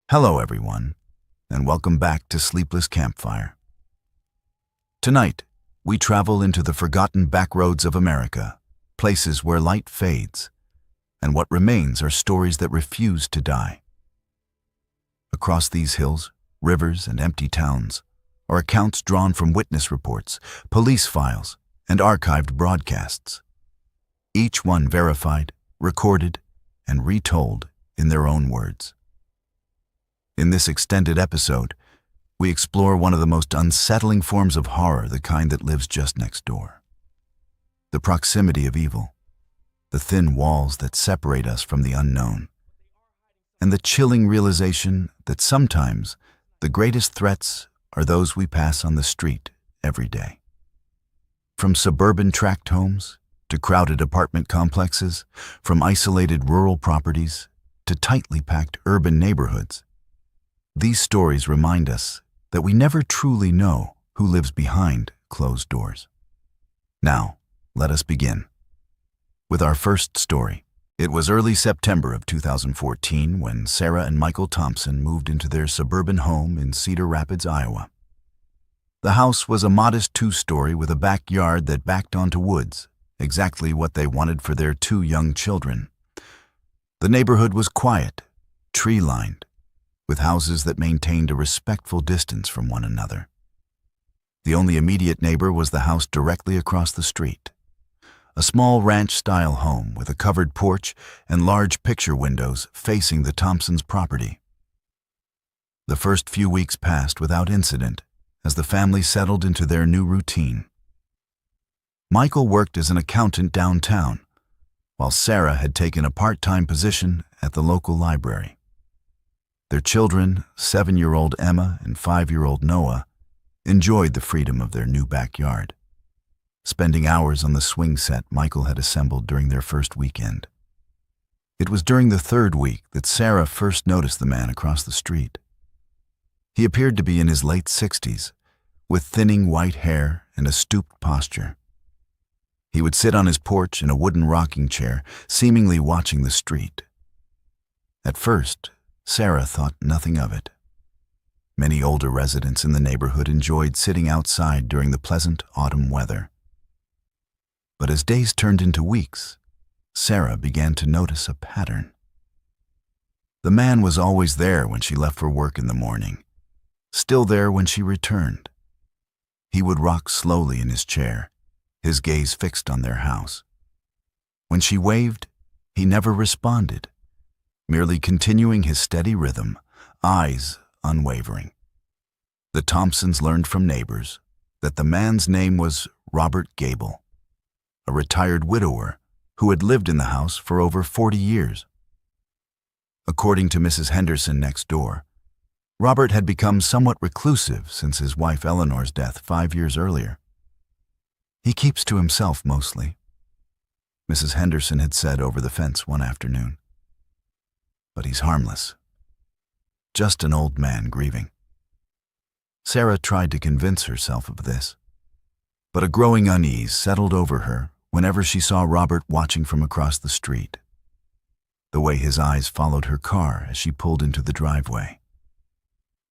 Hello everyone, and welcome back to Sleepless Campfire. Tonight, we travel into the forgotten backroads of America, places where light fades, and what remains are stories that refuse to die. Across these hills, rivers, and empty towns are accounts drawn from witness reports, police files, and archived broadcasts. Each one verified, recorded, and retold in their own words. In this extended episode, we explore one of the most unsettling forms of horror, the kind that lives just next door. The proximity of evil, the thin walls that separate us from the unknown, and the chilling realization that sometimes the greatest threats are those we pass on the street every day. From suburban tract homes to crowded apartment complexes, from isolated rural properties to tightly packed urban neighborhoods, these stories remind us that we never truly know who lives behind closed doors. Now, let us begin with our first story. It was early September of 2014 when Sarah and Michael Thompson moved into their suburban home in Cedar Rapids, Iowa. The house was a modest two-story with a backyard that backed onto woods, exactly what they wanted for their two young children. The neighborhood was quiet, tree-lined, with houses that maintained a respectful distance from one another. The only immediate neighbor was the house directly across the street, a small ranch-style home with a covered porch and large picture windows facing the Thompsons' property. The first few weeks passed without incident as the family settled into their new routine. Michael worked as an accountant downtown, while Sarah had taken a part-time position at the local library. Their children, 7-year-old Emma and 5-year-old Noah, enjoyed the freedom of their new backyard, spending hours on the swing set Michael had assembled during their first weekend. It was during the third week that Sarah first noticed the man across the street. He appeared to be in his late 60s, with thinning white hair and a stooped posture. He would sit on his porch in a wooden rocking chair, seemingly watching the street. At first, Sarah thought nothing of it. Many older residents in the neighborhood enjoyed sitting outside during the pleasant autumn weather. But as days turned into weeks, Sarah began to notice a pattern. The man was always there when she left for work in the morning, still there when she returned. He would rock slowly in his chair, his gaze fixed on their house. When she waved, he never responded, merely continuing his steady rhythm, eyes unwavering. The Thompsons learned from neighbors that the man's name was Robert Gable, a retired widower who had lived in the house for over 40 years. According to Mrs. Henderson next door, Robert had become somewhat reclusive since his wife Eleanor's death 5 years earlier. He keeps to himself mostly, Mrs. Henderson had said over the fence one afternoon. But he's harmless. Just an old man grieving. Sarah tried to convince herself of this, but a growing unease settled over her whenever she saw Robert watching from across the street, the way his eyes followed her car as she pulled into the driveway,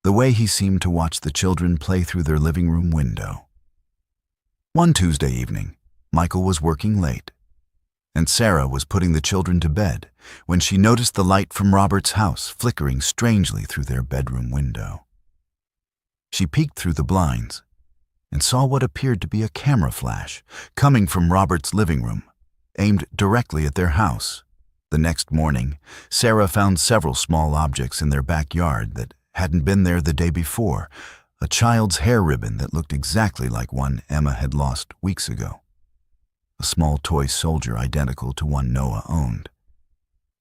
the way he seemed to watch the children play through their living room window. One Tuesday evening, Michael was working late, and Sarah was putting the children to bed when she noticed the light from Robert's house flickering strangely through their bedroom window. She peeked through the blinds and saw what appeared to be a camera flash coming from Robert's living room, aimed directly at their house. The next morning, Sarah found several small objects in their backyard that hadn't been there the day before, a child's hair ribbon that looked exactly like one Emma had lost weeks ago, a small toy soldier identical to one Noah owned,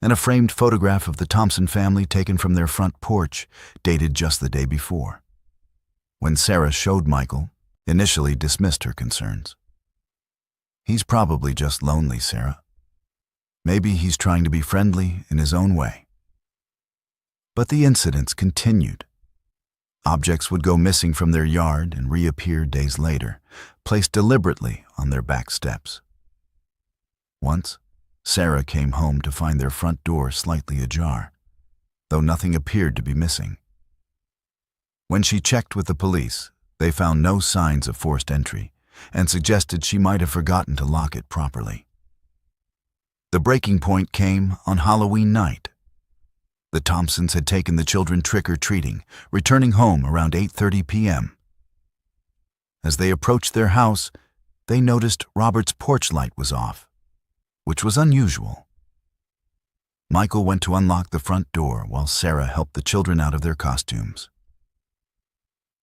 and a framed photograph of the Thompson family taken from their front porch, dated just the day before. When Sarah showed Michael, initially dismissed her concerns. "He's probably just lonely, Sarah. Maybe he's trying to be friendly in his own way." But the incidents continued. Objects would go missing from their yard and reappear days later, placed deliberately on their back steps. Once, Sarah came home to find their front door slightly ajar. though nothing appeared to be missing. When she checked with the police, they found no signs of forced entry and suggested she might have forgotten to lock it properly. The breaking point came on Halloween night. The Thompsons had taken the children trick-or-treating, returning home around 8:30 p.m. As they approached their house, they noticed Robert's porch light was off, which was unusual. Michael went to unlock the front door while Sarah helped the children out of their costumes.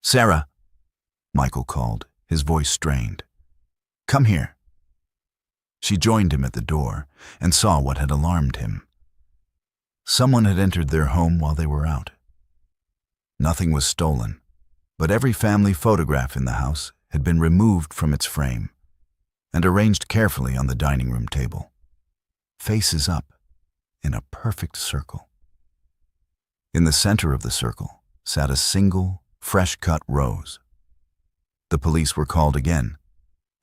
"Sarah," Michael called, his voice strained. "Come here." She joined him at the door and saw what had alarmed him. Someone had entered their home while they were out. Nothing was stolen, but every family photograph in the house had been removed from its frame and arranged carefully on the dining room table, faces up in a perfect circle. In the center of the circle sat a single, fresh-cut rose. The police were called again,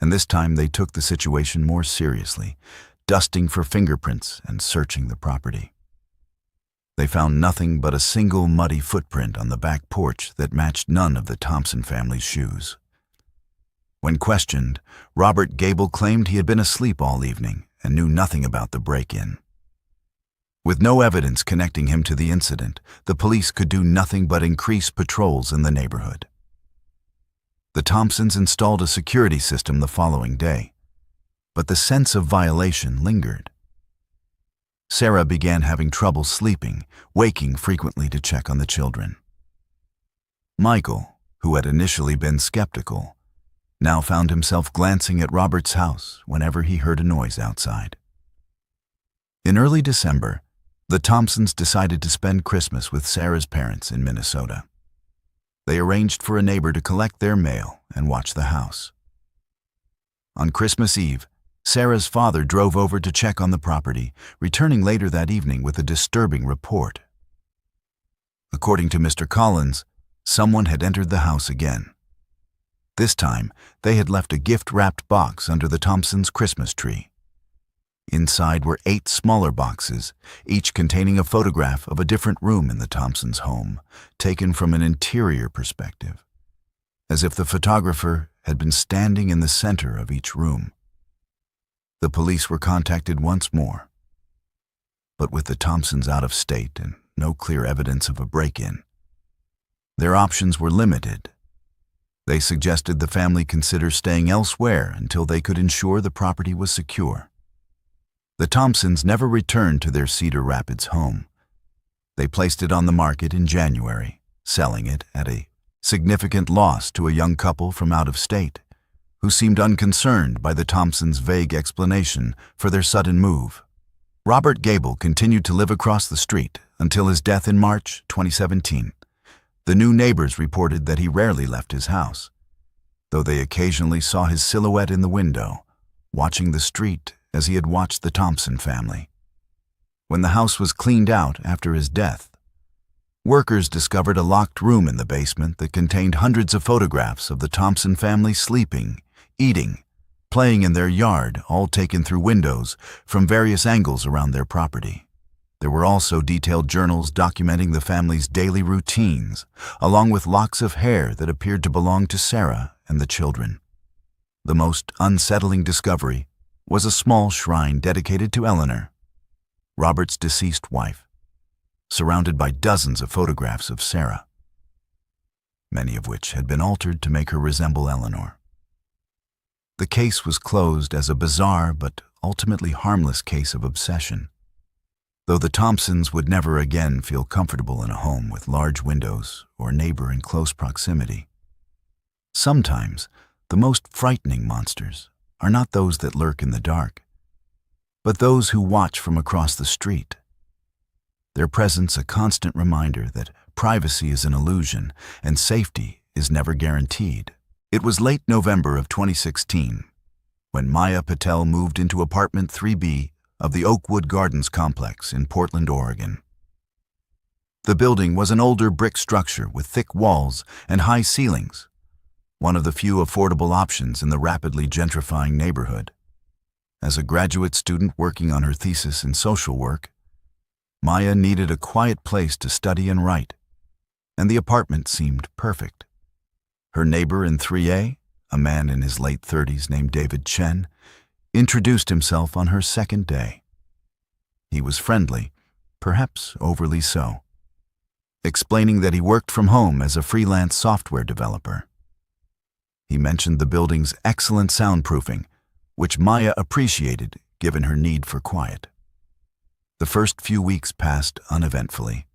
and this time they took the situation more seriously, dusting for fingerprints and searching the property. They found nothing but a single muddy footprint on the back porch that matched none of the Thompson family's shoes. When questioned, Robert Gable claimed he had been asleep all evening and knew nothing about the break-in. With no evidence connecting him to the incident, the police could do nothing but increase patrols in the neighborhood. The Thompsons installed a security system the following day, but the sense of violation lingered. Sarah began having trouble sleeping, waking frequently to check on the children. Michael, who had initially been skeptical, now found himself glancing at Robert's house whenever he heard a noise outside. In early December, the Thompsons decided to spend Christmas with Sarah's parents in Minnesota. They arranged for a neighbor to collect their mail and watch the house. On Christmas Eve, Sarah's father drove over to check on the property, returning later that evening with a disturbing report. According to Mr. Collins, someone had entered the house again. This time, they had left a gift-wrapped box under the Thompsons' Christmas tree. Inside were 8 smaller boxes, each containing a photograph of a different room in the Thompsons' home, taken from an interior perspective, as if the photographer had been standing in the center of each room. The police were contacted once more, but with the Thompsons out of state and no clear evidence of a break-in, their options were limited. They suggested the family consider staying elsewhere until they could ensure the property was secure. The Thompsons never returned to their Cedar Rapids home. They placed it on the market in January, selling it at a significant loss to a young couple from out of state, who seemed unconcerned by the Thompsons' vague explanation for their sudden move. Robert Gable continued to live across the street until his death in March 2017. The new neighbors reported that he rarely left his house, though they occasionally saw his silhouette in the window, watching the street as he had watched the Thompson family. When the house was cleaned out after his death, workers discovered a locked room in the basement that contained hundreds of photographs of the Thompson family sleeping, eating, playing in their yard, all taken through windows from various angles around their property. There were also detailed journals documenting the family's daily routines, along with locks of hair that appeared to belong to Sarah and the children. The most unsettling discovery was a small shrine dedicated to Eleanor, Robert's deceased wife, surrounded by dozens of photographs of Sarah, many of which had been altered to make her resemble Eleanor. The case was closed as a bizarre but ultimately harmless case of obsession, though the Thompsons would never again feel comfortable in a home with large windows or neighbor in close proximity. Sometimes, the most frightening monsters are not those that lurk in the dark, but those who watch from across the street. Their presence a constant reminder that privacy is an illusion and safety is never guaranteed. It was late November of 2016 when Maya Patel moved into apartment 3B of the Oakwood Gardens complex in Portland, Oregon. The building was an older brick structure with thick walls and high ceilings, one of the few affordable options in the rapidly gentrifying neighborhood. As a graduate student working on her thesis in social work, Maya needed a quiet place to study and write, and the apartment seemed perfect. Her neighbor in 3A, a man in his late 30s named David Chen, introduced himself on her second day. He was friendly, perhaps overly so, explaining that he worked from home as a freelance software developer. He mentioned the building's excellent soundproofing, which Maya appreciated given her need for quiet. The first few weeks passed uneventfully.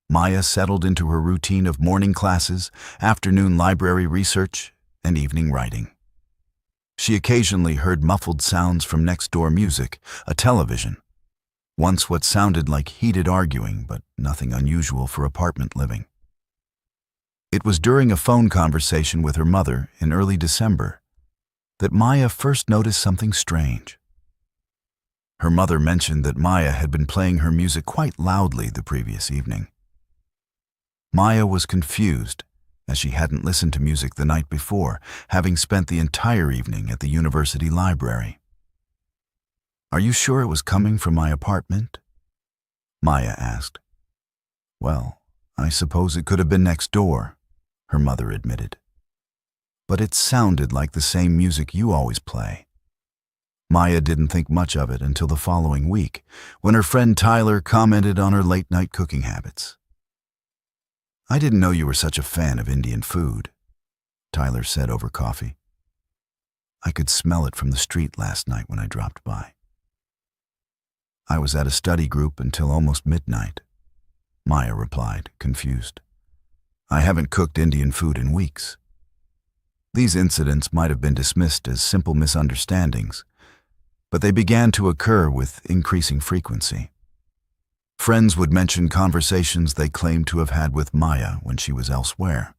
Maya settled into her routine of morning classes, afternoon library research, and evening writing. She occasionally heard muffled sounds from next-door music, a television, once what sounded like heated arguing, but nothing unusual for apartment living. It was during a phone conversation with her mother in early December that Maya first noticed something strange. Her mother mentioned that Maya had been playing her music quite loudly the previous evening. Maya was confused, as she hadn't listened to music the night before, having spent the entire evening at the university library. "Are you sure it was coming from my apartment?" Maya asked. "Well, I suppose it could have been next door," her mother admitted. "But it sounded like the same music you always play." Maya didn't think much of it until the following week, when her friend Tyler commented on her late-night cooking habits. "I didn't know you were such a fan of Indian food," Tyler said over coffee. "I could smell it from the street last night when I dropped by." "I was at a study group until almost midnight," Maya replied, confused. "I haven't cooked Indian food in weeks." These incidents might have been dismissed as simple misunderstandings, but they began to occur with increasing frequency. Friends would mention conversations they claimed to have had with Maya when she was elsewhere.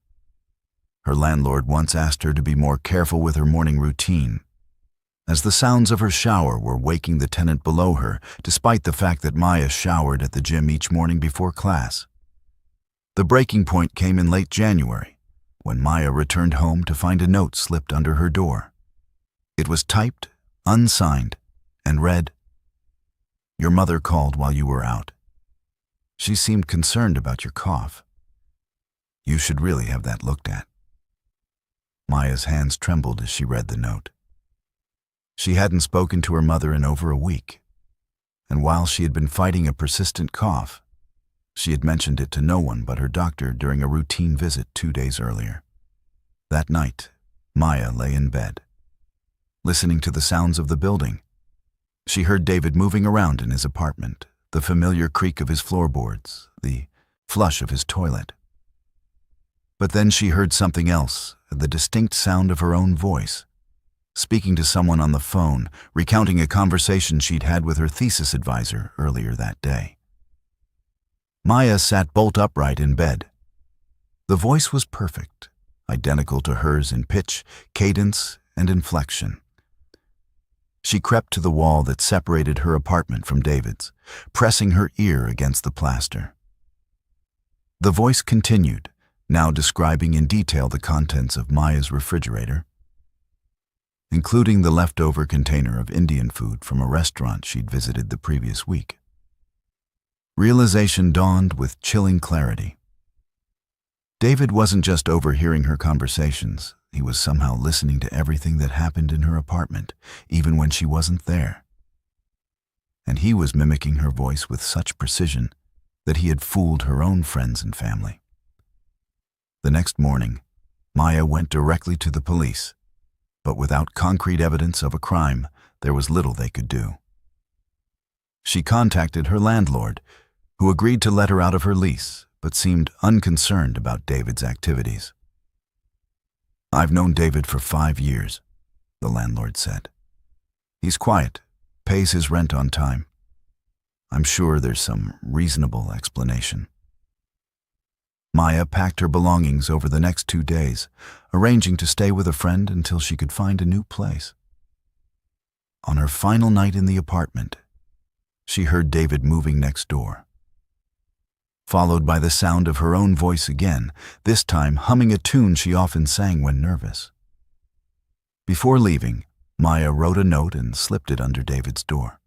Her landlord once asked her to be more careful with her morning routine, as the sounds of her shower were waking the tenant below her, despite the fact that Maya showered at the gym each morning before class. The breaking point came in late January, when Maya returned home to find a note slipped under her door. It was typed, unsigned, and read, "Your mother called while you were out. She seemed concerned about your cough. You should really have that looked at." Maya's hands trembled as she read the note. She hadn't spoken to her mother in over a week, and while she had been fighting a persistent cough, she had mentioned it to no one but her doctor during a routine visit 2 days earlier. That night, Maya lay in bed, listening to the sounds of the building. She heard David moving around in his apartment, the familiar creak of his floorboards, the flush of his toilet. But then she heard something else, the distinct sound of her own voice, speaking to someone on the phone, recounting a conversation she'd had with her thesis advisor earlier that day. Maya sat bolt upright in bed. The voice was perfect, identical to hers in pitch, cadence, and inflection. She crept to the wall that separated her apartment from David's, pressing her ear against the plaster. The voice continued, now describing in detail the contents of Maya's refrigerator, including the leftover container of Indian food from a restaurant she'd visited the previous week. Realization dawned with chilling clarity. David wasn't just overhearing her conversations. He was somehow listening to everything that happened in her apartment, even when she wasn't there. And he was mimicking her voice with such precision that he had fooled her own friends and family. The next morning, Maya went directly to the police, but without concrete evidence of a crime, there was little they could do. She contacted her landlord, who agreed to let her out of her lease, but seemed unconcerned about David's activities. "I've known David for 5 years, the landlord said. "He's quiet, pays his rent on time. I'm sure there's some reasonable explanation." Maya packed her belongings over the next 2 days, arranging to stay with a friend until she could find a new place. On her final night in the apartment, she heard David moving next door, followed by the sound of her own voice again, this time humming a tune she often sang when nervous. Before leaving, Maya wrote a note and slipped it under David's door.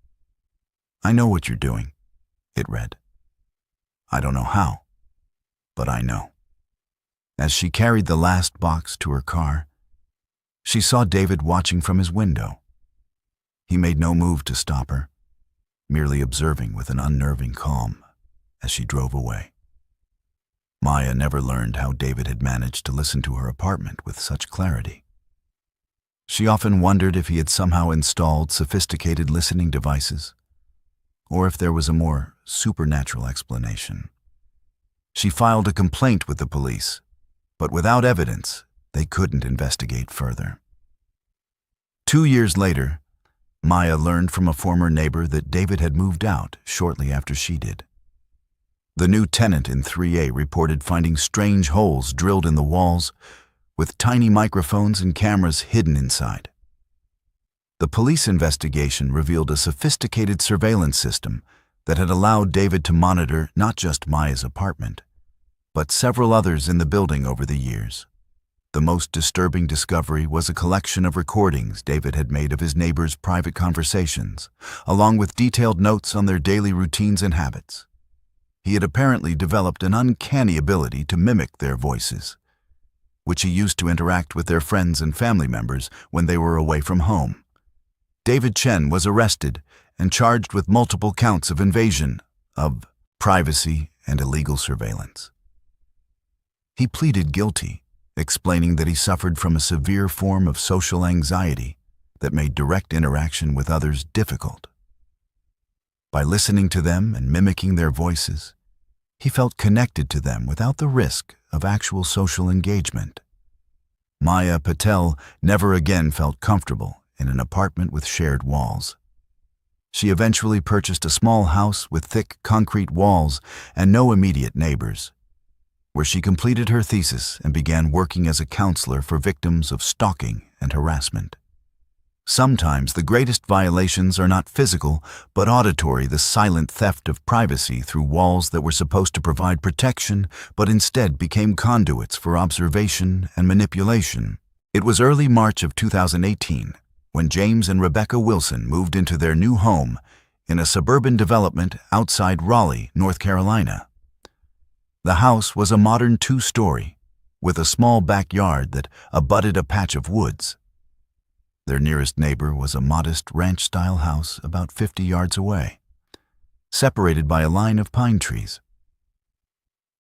"I know what you're doing. It read, "I don't know how, but I know." As she carried the last box to her car, she saw David watching from his window. He made no move to stop her, merely observing with an unnerving calm as she drove away. Maya never learned how David had managed to listen to her apartment with such clarity. She often wondered if he had somehow installed sophisticated listening devices, or if there was a more supernatural explanation. She filed a complaint with the police, but without evidence, they couldn't investigate further. 2 years later, Maya learned from a former neighbor that David had moved out shortly after she did. The new tenant in 3A reported finding strange holes drilled in the walls with tiny microphones and cameras hidden inside. The police investigation revealed a sophisticated surveillance system that had allowed David to monitor not just Maya's apartment, but several others in the building over the years. The most disturbing discovery was a collection of recordings David had made of his neighbors' private conversations, along with detailed notes on their daily routines and habits. He had apparently developed an uncanny ability to mimic their voices, which he used to interact with their friends and family members when they were away from home. David Chen was arrested and charged with multiple counts of invasion of privacy and illegal surveillance. He pleaded guilty, explaining that he suffered from a severe form of social anxiety that made direct interaction with others difficult. By listening to them and mimicking their voices, he felt connected to them without the risk of actual social engagement. Maya Patel never again felt comfortable in an apartment with shared walls. She eventually purchased a small house with thick concrete walls and no immediate neighbors, where she completed her thesis and began working as a counselor for victims of stalking and harassment. Sometimes the greatest violations are not physical, but auditory, the silent theft of privacy through walls that were supposed to provide protection, but instead became conduits for observation and manipulation. It was early March of 2018 when James and Rebecca Wilson moved into their new home in a suburban development outside Raleigh, North Carolina. The house was a modern 2-story, with a small backyard that abutted a patch of woods. Their nearest neighbor was a modest ranch-style house about 50 yards away, separated by a line of pine trees.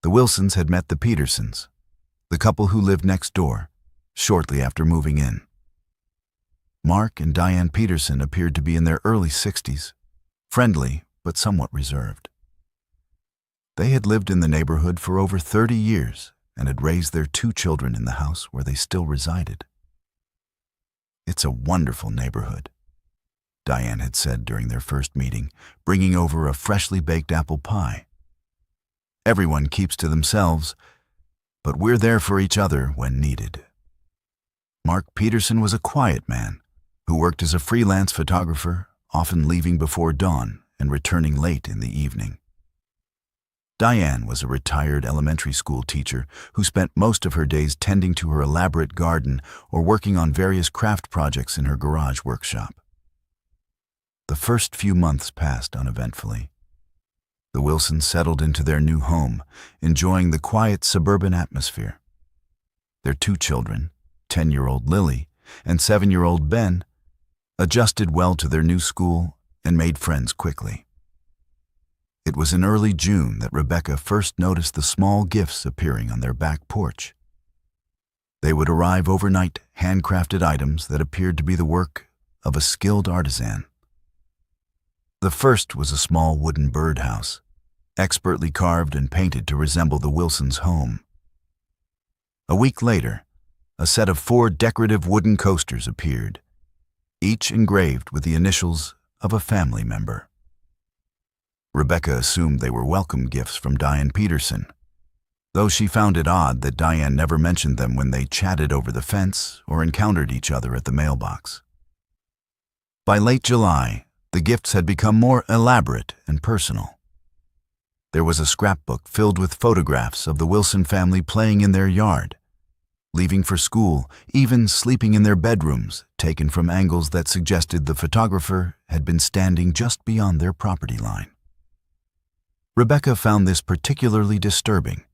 The Wilsons had met the Petersons, the couple who lived next door, shortly after moving in. Mark and Diane Peterson appeared to be in their early 60s, friendly but somewhat reserved. They had lived in the neighborhood for over 30 years and had raised their 2 children in the house where they still resided. "It's a wonderful neighborhood," Diane had said during their first meeting, bringing over a freshly baked apple pie. "Everyone keeps to themselves, but we're there for each other when needed." Mark Peterson was a quiet man who worked as a freelance photographer, often leaving before dawn and returning late in the evening. Diane was a retired elementary school teacher who spent most of her days tending to her elaborate garden or working on various craft projects in her garage workshop. The first few months passed uneventfully. The Wilsons settled into their new home, enjoying the quiet suburban atmosphere. Their 2 children, 10-year-old Lily and 7-year-old Ben, adjusted well to their new school and made friends quickly. It was in early June that Rebecca first noticed the small gifts appearing on their back porch. They would arrive overnight, handcrafted items that appeared to be the work of a skilled artisan. The first was a small wooden birdhouse, expertly carved and painted to resemble the Wilsons' home. A week later, a set of 4 decorative wooden coasters appeared, each engraved with the initials of a family member. Rebecca assumed they were welcome gifts from Diane Peterson, though she found it odd that Diane never mentioned them when they chatted over the fence or encountered each other at the mailbox. By late July, the gifts had become more elaborate and personal. There was a scrapbook filled with photographs of the Wilson family playing in their yard, leaving for school, even sleeping in their bedrooms, taken from angles that suggested the photographer had been standing just beyond their property line. Rebecca found this particularly disturbing,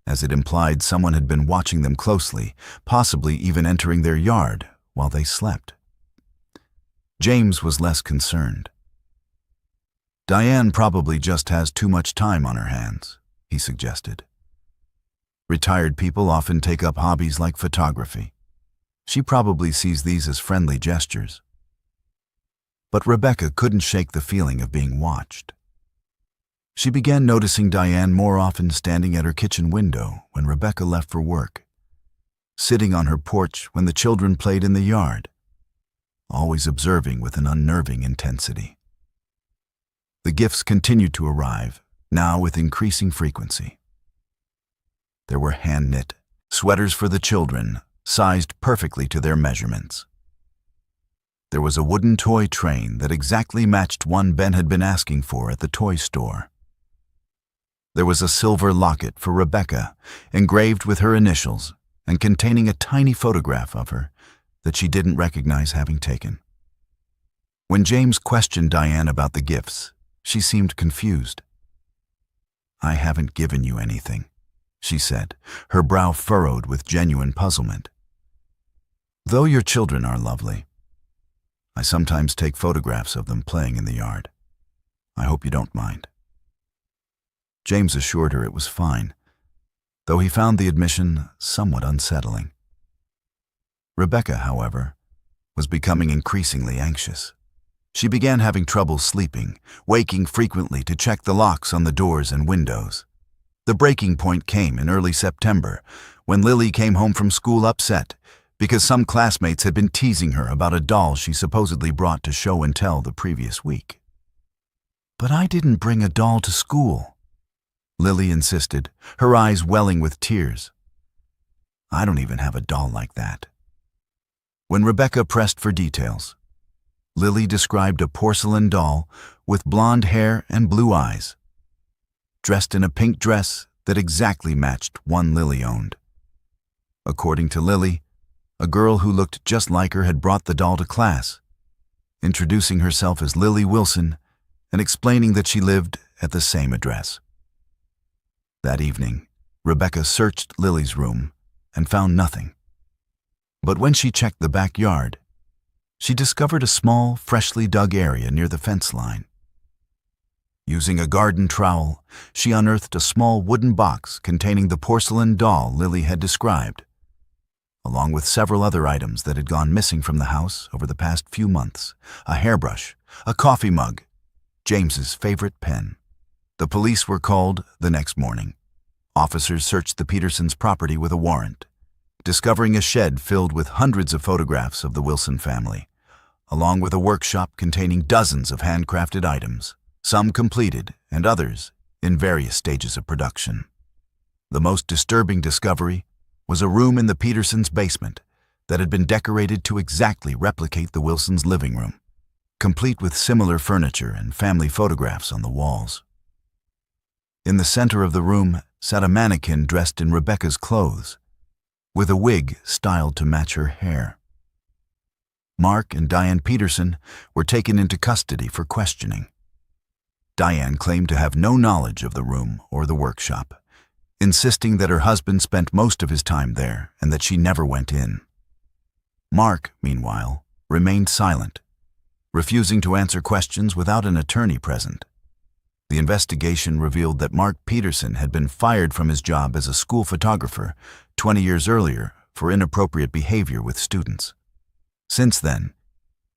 as it implied someone had been watching them closely, possibly even entering their yard while they slept. James was less concerned. "Diane probably just has too much time on her hands," he suggested. "Retired people often take up hobbies like photography. She probably sees these as friendly gestures." But Rebecca couldn't shake the feeling of being watched. She began noticing Diane more often standing at her kitchen window when Rebecca left for work, sitting on her porch when the children played in the yard, always observing with an unnerving intensity. The gifts continued to arrive, now with increasing frequency. There were hand-knit sweaters for the children, sized perfectly to their measurements. There was a wooden toy train that exactly matched one Ben had been asking for at the toy store. There was a silver locket for Rebecca, engraved with her initials and containing a tiny photograph of her that she didn't recognize having taken. When James questioned Diane about the gifts, she seemed confused. "I haven't given you anything," she said, her brow furrowed with genuine puzzlement. "Though your children are lovely, I sometimes take photographs of them playing in the yard. I hope you don't mind." James assured her it was fine, though he found the admission somewhat unsettling. Rebecca, however, was becoming increasingly anxious. She began having trouble sleeping, waking frequently to check the locks on the doors and windows. The breaking point came in early September, when Lily came home from school upset because some classmates had been teasing her about a doll she supposedly brought to show and tell the previous week. "But I didn't bring a doll to school," Lily insisted, her eyes welling with tears. "I don't even have a doll like that." When Rebecca pressed for details, Lily described a porcelain doll with blonde hair and blue eyes, dressed in a pink dress that exactly matched one Lily owned. According to Lily, a girl who looked just like her had brought the doll to class, introducing herself as Lily Wilson and explaining that she lived at the same address. That evening, Rebecca searched Lily's room and found nothing. But when she checked the backyard, she discovered a small, freshly dug area near the fence line. Using a garden trowel, she unearthed a small wooden box containing the porcelain doll Lily had described, along with several other items that had gone missing from the house over the past few months: a hairbrush, a coffee mug, James's favorite pen. The police were called the next morning. Officers searched the Petersons' property with a warrant, discovering a shed filled with hundreds of photographs of the Wilson family, along with a workshop containing dozens of handcrafted items, some completed and others in various stages of production. The most disturbing discovery was a room in the Petersons' basement that had been decorated to exactly replicate the Wilsons' living room, complete with similar furniture and family photographs on the walls. In the center of the room sat a mannequin dressed in Rebecca's clothes, with a wig styled to match her hair. Mark and Diane Peterson were taken into custody for questioning. Diane claimed to have no knowledge of the room or the workshop, insisting that her husband spent most of his time there and that she never went in. Mark, meanwhile, remained silent, refusing to answer questions without an attorney present. The investigation revealed that Mark Peterson had been fired from his job as a school photographer 20 years earlier for inappropriate behavior with students. Since then,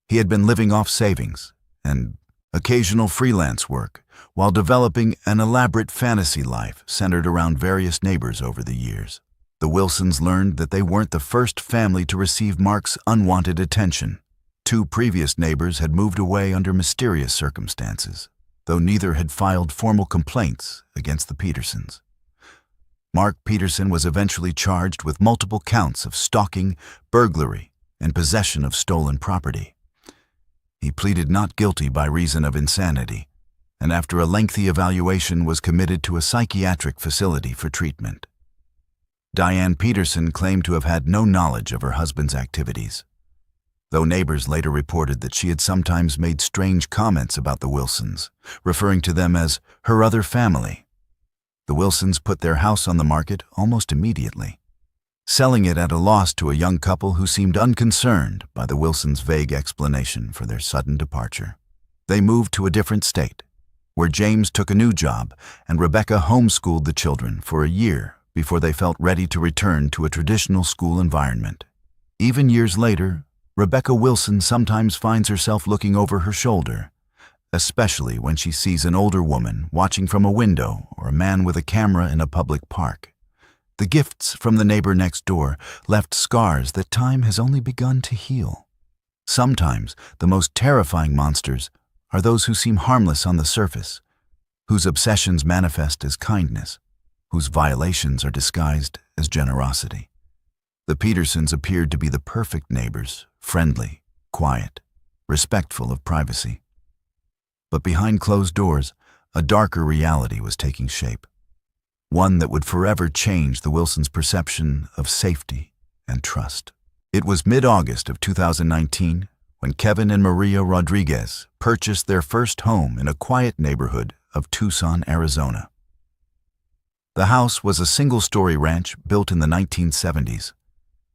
he had been living off savings and occasional freelance work while developing an elaborate fantasy life centered around various neighbors over the years. The Wilsons learned that they weren't the first family to receive Mark's unwanted attention. 2 previous neighbors had moved away under mysterious circumstances, though neither had filed formal complaints against the Petersons. Mark Peterson was eventually charged with multiple counts of stalking, burglary, and possession of stolen property. He pleaded not guilty by reason of insanity, and after a lengthy evaluation was committed to a psychiatric facility for treatment. Diane Peterson claimed to have had no knowledge of her husband's activities. though neighbors later reported that she had sometimes made strange comments about the Wilsons, referring to them as her other family. The Wilsons put their house on the market almost immediately, selling it at a loss to a young couple who seemed unconcerned by the Wilsons' vague explanation for their sudden departure. They moved to a different state, where James took a new job and Rebecca homeschooled the children for a year before they felt ready to return to a traditional school environment. Even years later, Rebecca Wilson sometimes finds herself looking over her shoulder, especially when she sees an older woman watching from a window or a man with a camera in a public park. The gifts from the neighbor next door left scars that time has only begun to heal. Sometimes the most terrifying monsters are those who seem harmless on the surface, whose obsessions manifest as kindness, whose violations are disguised as generosity. The Petersons appeared to be the perfect neighbors, friendly, quiet, respectful of privacy. But behind closed doors, a darker reality was taking shape, one that would forever change the Wilsons' perception of safety and trust. It was mid-August of 2019 when Kevin and Maria Rodriguez purchased their first home in a quiet neighborhood of Tucson, Arizona. The house was a single-story ranch built in the 1970s,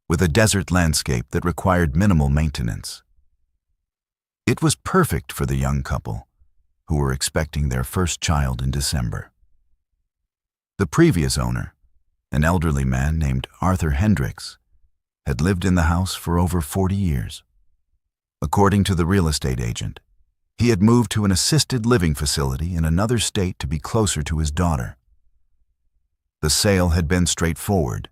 with a desert landscape that required minimal maintenance. It was perfect for the young couple, who were expecting their first child in December. The previous owner, an elderly man named Arthur Hendricks, had lived in the house for over 40 years. According to the real estate agent, he had moved to an assisted living facility in another state to be closer to his daughter. The sale had been straightforward,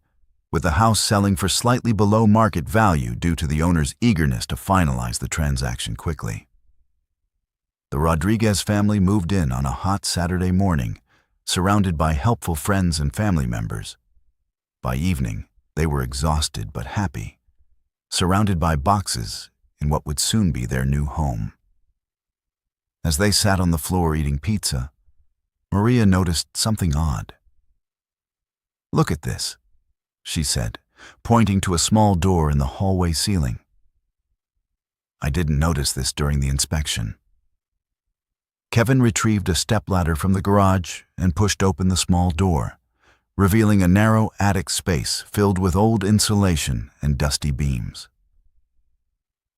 with the house selling for slightly below market value due to the owner's eagerness to finalize the transaction quickly. The Rodriguez family moved in on a hot Saturday morning, surrounded by helpful friends and family members. By evening, they were exhausted but happy, surrounded by boxes in what would soon be their new home. As they sat on the floor eating pizza, Maria noticed something odd. "Look at this," she said, pointing to a small door in the hallway ceiling. "I didn't notice this during the inspection." Kevin retrieved a stepladder from the garage and pushed open the small door, revealing a narrow attic space filled with old insulation and dusty beams.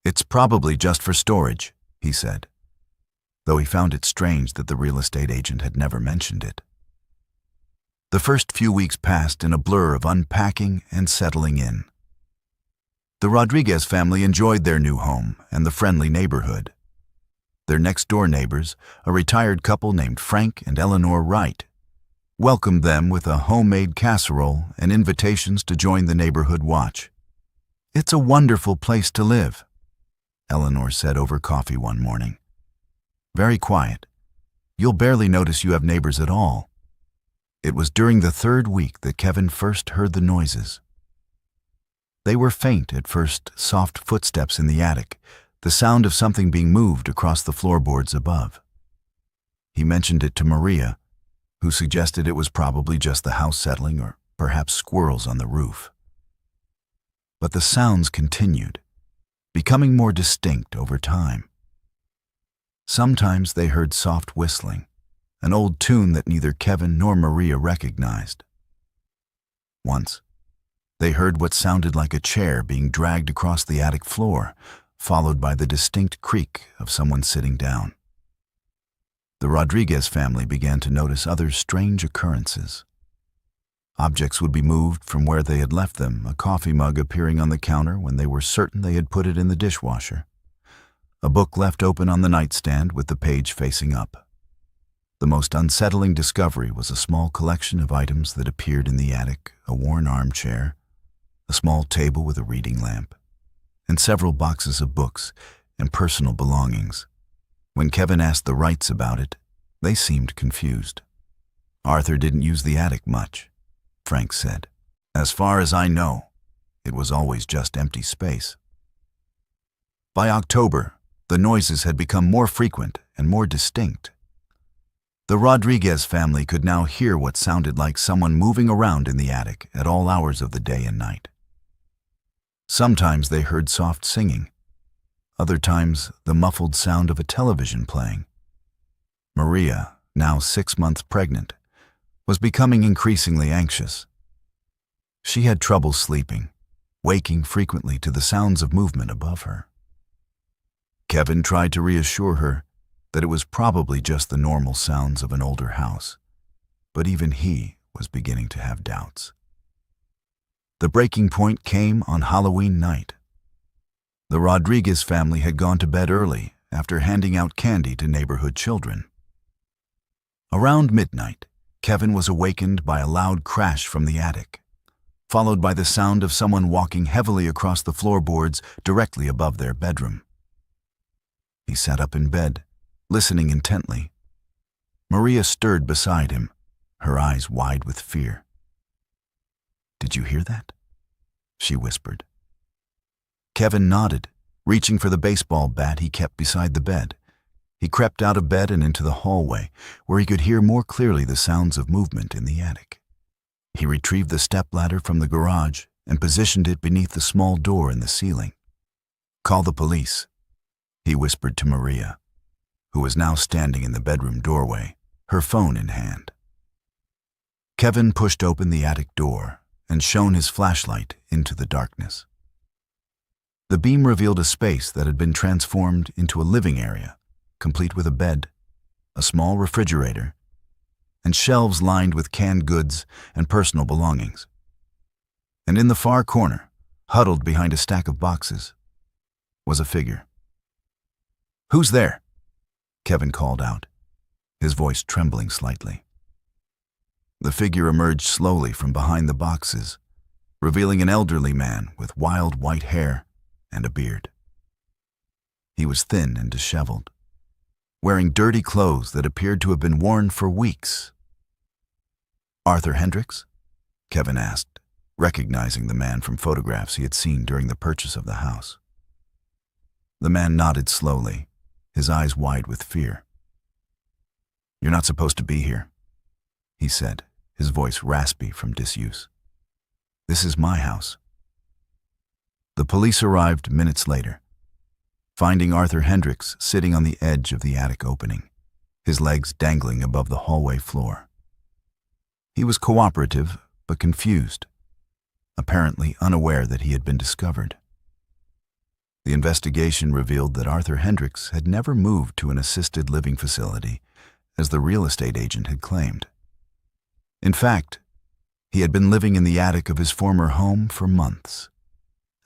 "It's probably just for storage," he said, though he found it strange that the real estate agent had never mentioned it. The first few weeks passed in a blur of unpacking and settling in. The Rodriguez family enjoyed their new home and the friendly neighborhood. Their next-door neighbors, a retired couple named Frank and Eleanor Wright, welcomed them with a homemade casserole and invitations to join the neighborhood watch. "It's a wonderful place to live," Eleanor said over coffee one morning. "Very quiet. You'll barely notice you have neighbors at all." It was during the third week that Kevin first heard the noises. They were faint at first, soft footsteps in the attic, the sound of something being moved across the floorboards above. He mentioned it to Maria, who suggested it was probably just the house settling or perhaps squirrels on the roof. But the sounds continued, becoming more distinct over time. Sometimes they heard soft whistling, an old tune that neither Kevin nor Maria recognized. Once, they heard what sounded like a chair being dragged across the attic floor, followed by the distinct creak of someone sitting down. The Rodriguez family began to notice other strange occurrences. Objects would be moved from where they had left them, a coffee mug appearing on the counter when they were certain they had put it in the dishwasher, a book left open on the nightstand with the page facing up. The most unsettling discovery was a small collection of items that appeared in the attic, a worn armchair, a small table with a reading lamp, and several boxes of books and personal belongings. When Kevin asked the Wrights about it, they seemed confused. "Arthur didn't use the attic much," Frank said. "As far as I know, it was always just empty space." By October, the noises had become more frequent and more distinct. The Rodriguez family could now hear what sounded like someone moving around in the attic at all hours of the day and night. Sometimes they heard soft singing, other times the muffled sound of a television playing. Maria, now 6 months pregnant, was becoming increasingly anxious. She had trouble sleeping, waking frequently to the sounds of movement above her. Kevin tried to reassure her that it was probably just the normal sounds of an older house, but even he was beginning to have doubts. The breaking point came on Halloween night. The Rodriguez family had gone to bed early after handing out candy to neighborhood children. Around midnight, Kevin was awakened by a loud crash from the attic, followed by the sound of someone walking heavily across the floorboards directly above their bedroom. He sat up in bed, listening intently. Maria stirred beside him, her eyes wide with fear. "Did you hear that?" she whispered. Kevin nodded, reaching for the baseball bat he kept beside the bed. He crept out of bed and into the hallway, where he could hear more clearly the sounds of movement in the attic. He retrieved the stepladder from the garage and positioned it beneath the small door in the ceiling. "Call the police," he whispered to Maria, who was now standing in the bedroom doorway, her phone in hand. Kevin pushed open the attic door and shone his flashlight into the darkness. The beam revealed a space that had been transformed into a living area, complete with a bed, a small refrigerator, and shelves lined with canned goods and personal belongings. And in the far corner, huddled behind a stack of boxes, was a figure. "Who's there?" Kevin called out, his voice trembling slightly. The figure emerged slowly from behind the boxes, revealing an elderly man with wild white hair and a beard. He was thin and disheveled, wearing dirty clothes that appeared to have been worn for weeks. "Arthur Hendricks?" Kevin asked, recognizing the man from photographs he had seen during the purchase of the house. The man nodded slowly, his eyes wide with fear. "You're not supposed to be here," he said, his voice raspy from disuse. "This is my house." The police arrived minutes later, finding Arthur Hendricks sitting on the edge of the attic opening, his legs dangling above the hallway floor. He was cooperative but confused, apparently unaware that he had been discovered. The investigation revealed that Arthur Hendricks had never moved to an assisted living facility, as the real estate agent had claimed. In fact, he had been living in the attic of his former home for months,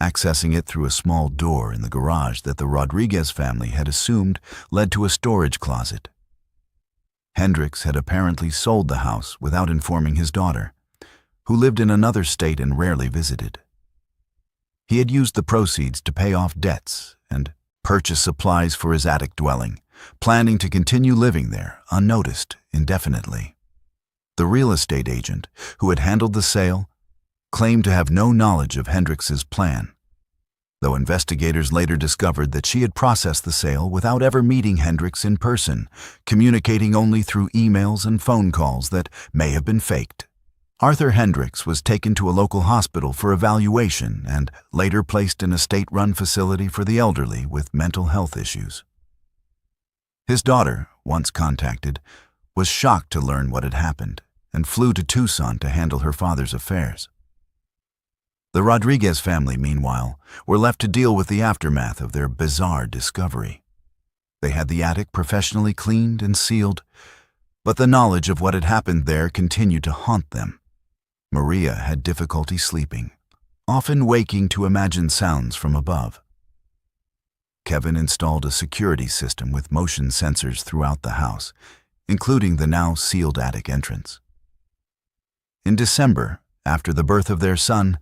accessing it through a small door in the garage that the Rodriguez family had assumed led to a storage closet. Hendricks had apparently sold the house without informing his daughter, who lived in another state and rarely visited. He had used the proceeds to pay off debts and purchase supplies for his attic dwelling, planning to continue living there unnoticed indefinitely. The real estate agent, who had handled the sale, claimed to have no knowledge of Hendricks's plan, though investigators later discovered that she had processed the sale without ever meeting Hendricks in person, communicating only through emails and phone calls that may have been faked. Arthur Hendricks was taken to a local hospital for evaluation and later placed in a state-run facility for the elderly with mental health issues. His daughter, once contacted, was shocked to learn what had happened and flew to Tucson to handle her father's affairs. The Rodriguez family, meanwhile, were left to deal with the aftermath of their bizarre discovery. They had the attic professionally cleaned and sealed, but the knowledge of what had happened there continued to haunt them. Maria had difficulty sleeping, often waking to imagine sounds from above. Kevin installed a security system with motion sensors throughout the house, including the now sealed attic entrance. In December, after the birth of their son,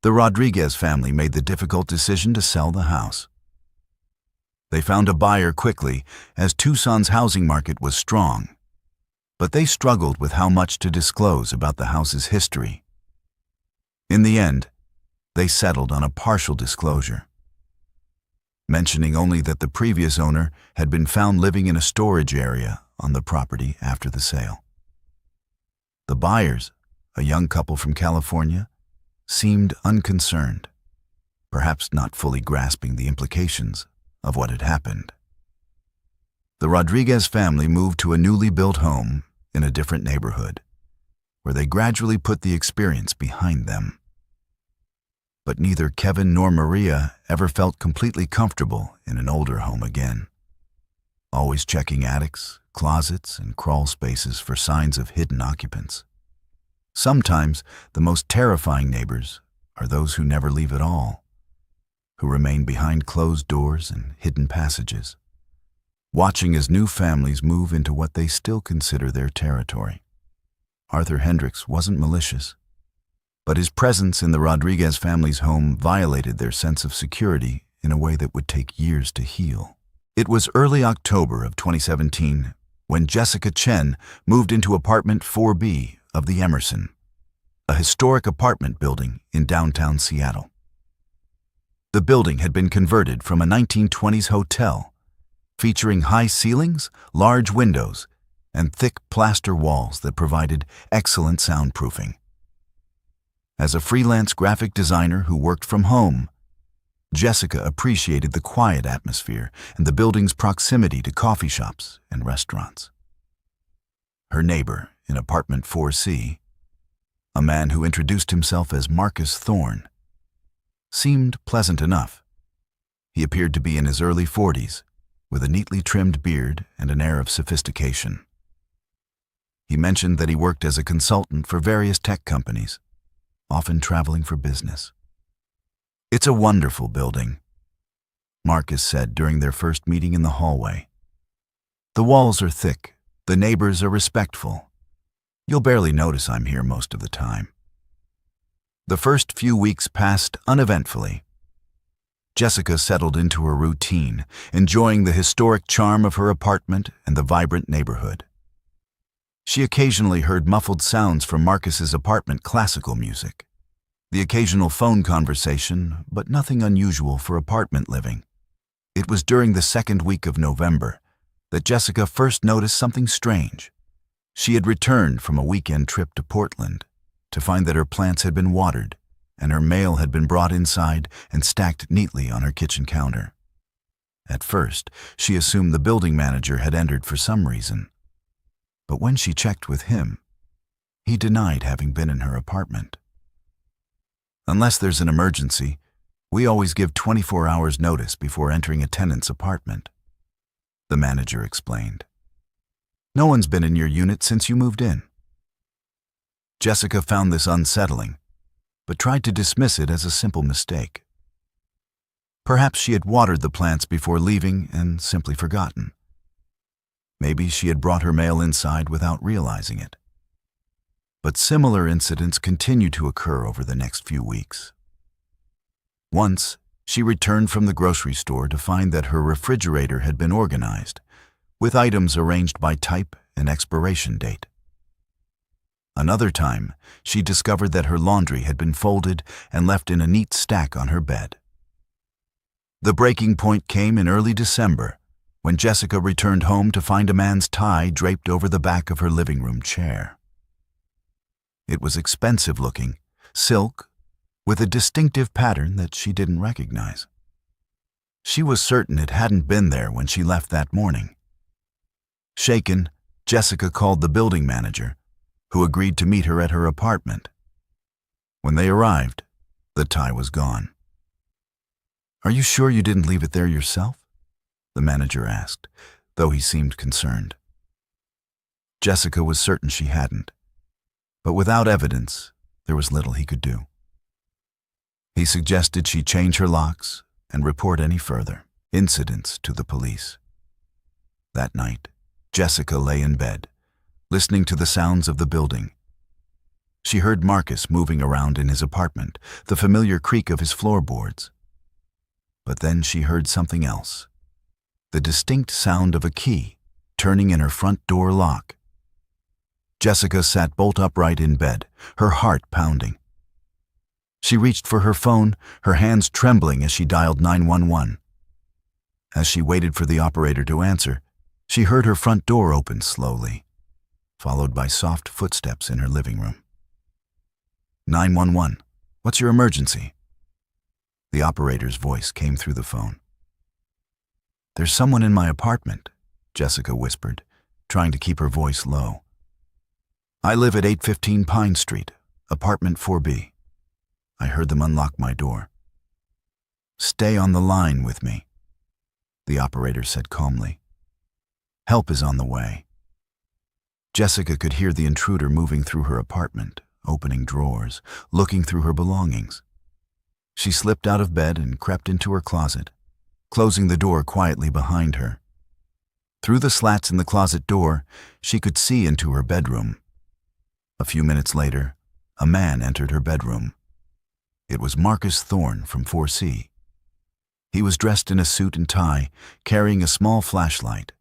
the Rodriguez family made the difficult decision to sell the house. They found a buyer quickly, as Tucson's housing market was strong, but they struggled with how much to disclose about the house's history. In the end, they settled on a partial disclosure, mentioning only that the previous owner had been found living in a storage area on the property after the sale. The buyers, a young couple from California, seemed unconcerned, perhaps not fully grasping the implications of what had happened. The Rodriguez family moved to a newly built home in a different neighborhood, where they gradually put the experience behind them. But neither Kevin nor Maria ever felt completely comfortable in an older home again, always checking attics, closets, and crawl spaces for signs of hidden occupants. Sometimes the most terrifying neighbors are those who never leave at all, who remain behind closed doors and hidden passages, watching as new families move into what they still consider their territory. Arthur Hendricks wasn't malicious, but his presence in the Rodriguez family's home violated their sense of security in a way that would take years to heal. It was early October of 2017 when Jessica Chen moved into apartment 4B of the Emerson, a historic apartment building in downtown Seattle. The building had been converted from a 1920s hotel, featuring high ceilings, large windows, and thick plaster walls that provided excellent soundproofing. As a freelance graphic designer who worked from home, Jessica appreciated the quiet atmosphere and the building's proximity to coffee shops and restaurants. Her neighbor in apartment 4C, a man who introduced himself as Marcus Thorne, seemed pleasant enough. He appeared to be in his early 40s, with a neatly trimmed beard and an air of sophistication. He mentioned that he worked as a consultant for various tech companies, often traveling for business. "It's a wonderful building," Marcus said during their first meeting in the hallway. "The walls are thick, the neighbors are respectful. You'll barely notice I'm here most of the time." The first few weeks passed uneventfully. Jessica settled into her routine, enjoying the historic charm of her apartment and the vibrant neighborhood. She occasionally heard muffled sounds from Marcus's apartment classical music, the occasional phone conversation, but nothing unusual for apartment living. It was during the second week of November that Jessica first noticed something strange. She had returned from a weekend trip to Portland to find that her plants had been watered and her mail had been brought inside and stacked neatly on her kitchen counter. At first, she assumed the building manager had entered for some reason, but when she checked with him, he denied having been in her apartment. "Unless there's an emergency, we always give 24 hours notice before entering a tenant's apartment," the manager explained. "No one's been in your unit since you moved in." Jessica found this unsettling, but tried to dismiss it as a simple mistake. Perhaps she had watered the plants before leaving and simply forgotten. Maybe she had brought her mail inside without realizing it. But similar incidents continued to occur over the next few weeks. Once, she returned from the grocery store to find that her refrigerator had been organized, with items arranged by type and expiration date. Another time, she discovered that her laundry had been folded and left in a neat stack on her bed. The breaking point came in early December, when Jessica returned home to find a man's tie draped over the back of her living room chair. It was expensive-looking, silk, with a distinctive pattern that she didn't recognize. She was certain it hadn't been there when she left that morning. Shaken, Jessica called the building manager, who agreed to meet her at her apartment. When they arrived, the tie was gone. "Are you sure you didn't leave it there yourself?" the manager asked, though he seemed concerned. Jessica was certain she hadn't, but without evidence, there was little he could do. He suggested she change her locks and report any further incidents to the police. That night, Jessica lay in bed, listening to the sounds of the building. She heard Marcus moving around in his apartment, the familiar creak of his floorboards. But then she heard something else, the distinct sound of a key turning in her front door lock. Jessica sat bolt upright in bed, her heart pounding. She reached for her phone, her hands trembling as she dialed 911. As she waited for the operator to answer, she heard her front door open slowly, followed by soft footsteps in her living room. 911, what's your emergency?" The operator's voice came through the phone. "There's someone in my apartment," Jessica whispered, trying to keep her voice low. "I live at 815 Pine Street, apartment 4B. I heard them unlock my door." "Stay on the line with me," the operator said calmly. "Help is on the way." Jessica could hear the intruder moving through her apartment, opening drawers, looking through her belongings. She slipped out of bed and crept into her closet, closing the door quietly behind her. Through the slats in the closet door, she could see into her bedroom. A few minutes later, a man entered her bedroom. It was Marcus Thorne from 4C. He was dressed in a suit and tie, carrying a small flashlight.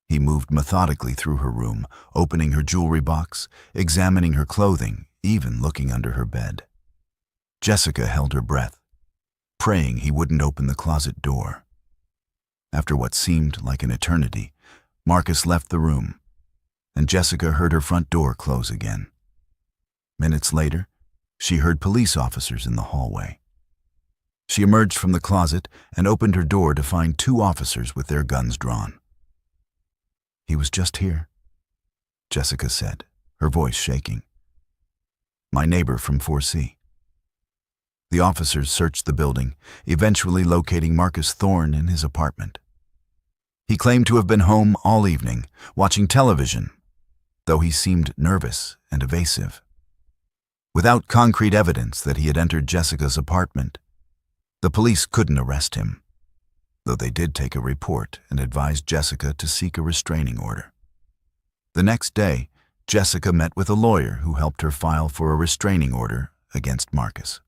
He moved methodically through her room, opening her jewelry box, examining her clothing, even looking under her bed. Jessica held her breath, praying he wouldn't open the closet door. After what seemed like an eternity, Marcus left the room, and Jessica heard her front door close again. Minutes later, she heard police officers in the hallway. She emerged from the closet and opened her door to find 2 officers with their guns drawn. "He was just here," Jessica said, her voice shaking. "My neighbor from 4C." The officers searched the building, eventually locating Marcus Thorne in his apartment. He claimed to have been home all evening, watching television, though he seemed nervous and evasive. Without concrete evidence that he had entered Jessica's apartment, the police couldn't arrest him, though they did take a report and advised Jessica to seek a restraining order. The next day, Jessica met with a lawyer who helped her file for a restraining order against Marcus.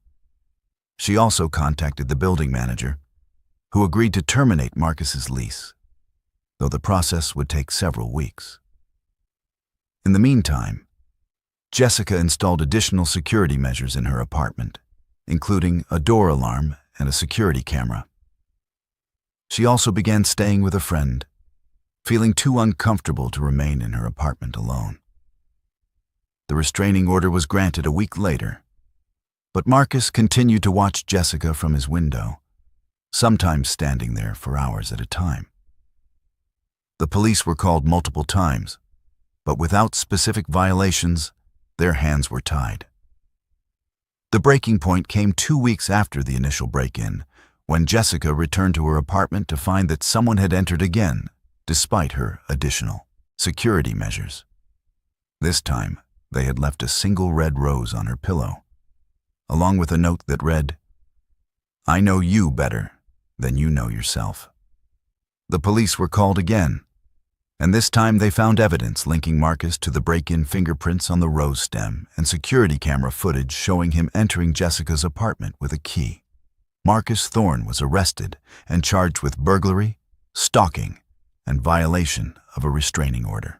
She also contacted the building manager, who agreed to terminate Marcus's lease, though the process would take several weeks. In the meantime, Jessica installed additional security measures in her apartment, including a door alarm and a security camera. She also began staying with a friend, feeling too uncomfortable to remain in her apartment alone. The restraining order was granted a week later, but Marcus continued to watch Jessica from his window, sometimes standing there for hours at a time. The police were called multiple times, but without specific violations, their hands were tied. The breaking point came 2 weeks after the initial break-in, when Jessica returned to her apartment to find that someone had entered again, despite her additional security measures. This time, they had left a single red rose on her pillow, along with a note that read, "I know you better than you know yourself." The police were called again, and this time they found evidence linking Marcus to the break-in fingerprints on the rose stem and security camera footage showing him entering Jessica's apartment with a key. Marcus Thorne was arrested and charged with burglary, stalking, and violation of a restraining order.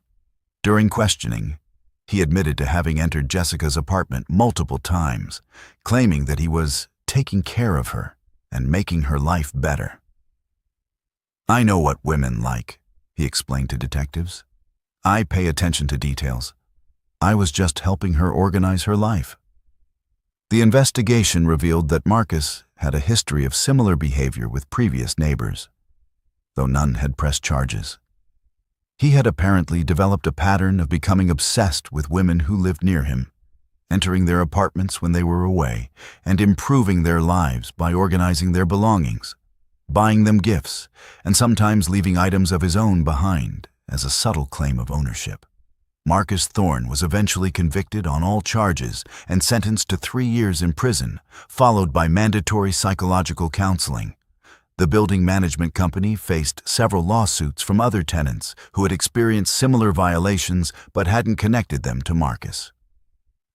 During questioning, he admitted to having entered Jessica's apartment multiple times, claiming that he was taking care of her and making her life better. "I know what women like," he explained to detectives. "I pay attention to details. I was just helping her organize her life." The investigation revealed that Marcus had a history of similar behavior with previous neighbors, though none had pressed charges. He had apparently developed a pattern of becoming obsessed with women who lived near him, entering their apartments when they were away, and improving their lives by organizing their belongings, buying them gifts, and sometimes leaving items of his own behind as a subtle claim of ownership. Marcus Thorne was eventually convicted on all charges and sentenced to 3 years in prison, followed by mandatory psychological counseling. The building management company faced several lawsuits from other tenants who had experienced similar violations but hadn't connected them to Marcus.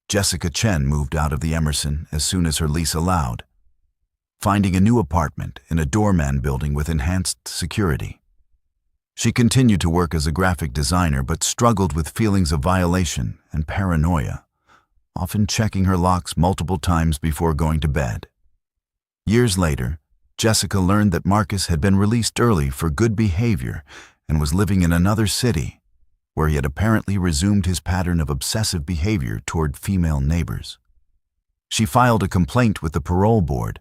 Jessica Chen moved out of the Emerson as soon as her lease allowed, finding a new apartment in a doorman building with enhanced security. She continued to work as a graphic designer but struggled with feelings of violation and paranoia, often checking her locks multiple times before going to bed. Years later, Jessica learned that Marcus had been released early for good behavior and was living in another city, where he had apparently resumed his pattern of obsessive behavior toward female neighbors. She filed a complaint with the parole board,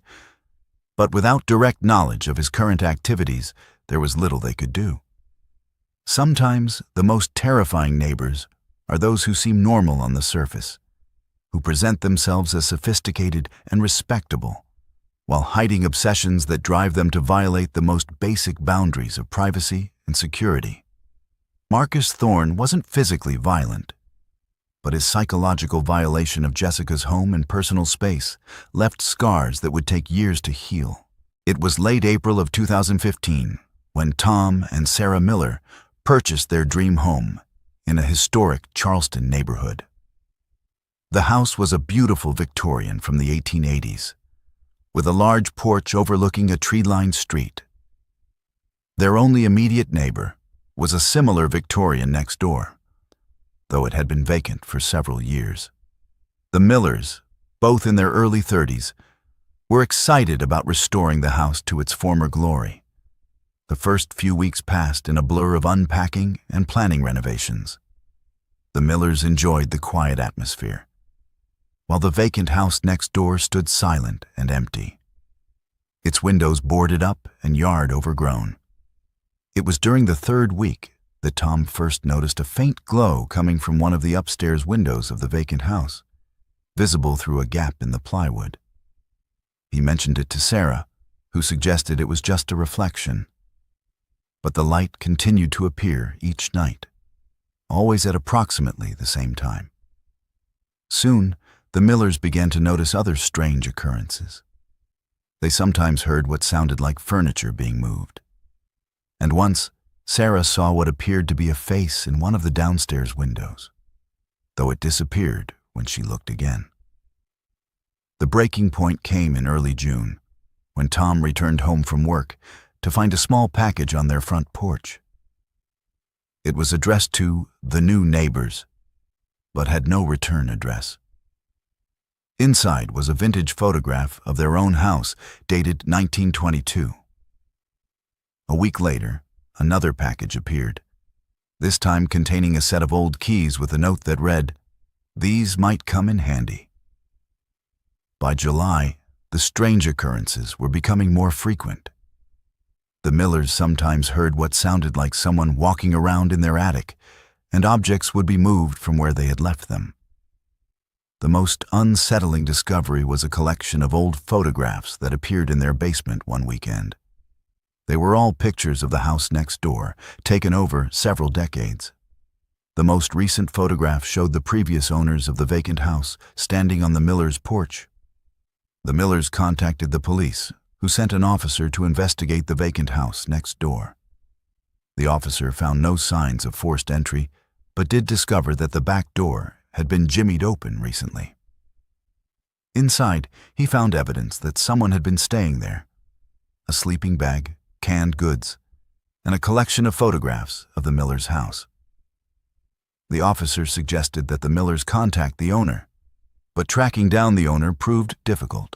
But without direct knowledge of his current activities, there was little they could do. Sometimes the most terrifying neighbors are those who seem normal on the surface, who present themselves as sophisticated and respectable, while hiding obsessions that drive them to violate the most basic boundaries of privacy and security. Marcus Thorne wasn't physically violent, but his psychological violation of Jessica's home and personal space left scars that would take years to heal. It was late April of 2015 when Tom and Sarah Miller purchased their dream home in a historic Charleston neighborhood. The house was a beautiful Victorian from the 1880s, with a large porch overlooking a tree-lined street. Their only immediate neighbor was a similar Victorian next door, though it had been vacant for several years. The Millers, both in their early 30s, were excited about restoring the house to its former glory. The first few weeks passed in a blur of unpacking and planning renovations. The Millers enjoyed the quiet atmosphere, while the vacant house next door stood silent and empty, its windows boarded up and yard overgrown. It was during the third week that Tom first noticed a faint glow coming from one of the upstairs windows of the vacant house, visible through a gap in the plywood. He mentioned it to Sarah, who suggested it was just a reflection. But the light continued to appear each night, always at approximately the same time. Soon, the Millers began to notice other strange occurrences. They sometimes heard what sounded like furniture being moved. And once, Sarah saw what appeared to be a face in one of the downstairs windows, though it disappeared when she looked again. The breaking point came in early June, when Tom returned home from work to find a small package on their front porch. It was addressed to the new neighbors, but had no return address. Inside was a vintage photograph of their own house dated 1922. A week later, another package appeared, this time containing a set of old keys with a note that read, "These might come in handy." By July, the strange occurrences were becoming more frequent. The Millers sometimes heard what sounded like someone walking around in their attic, and objects would be moved from where they had left them. The most unsettling discovery was a collection of old photographs that appeared in their basement one weekend. They were all pictures of the house next door, taken over several decades. The most recent photograph showed the previous owners of the vacant house standing on the Millers' porch. The Millers contacted the police, who sent an officer to investigate the vacant house next door. The officer found no signs of forced entry, but did discover that the back door had been jimmied open recently. Inside, he found evidence that someone had been staying there: a sleeping bag, canned goods, and a collection of photographs of the Millers' house. The officer suggested that the Millers contact the owner, but tracking down the owner proved difficult.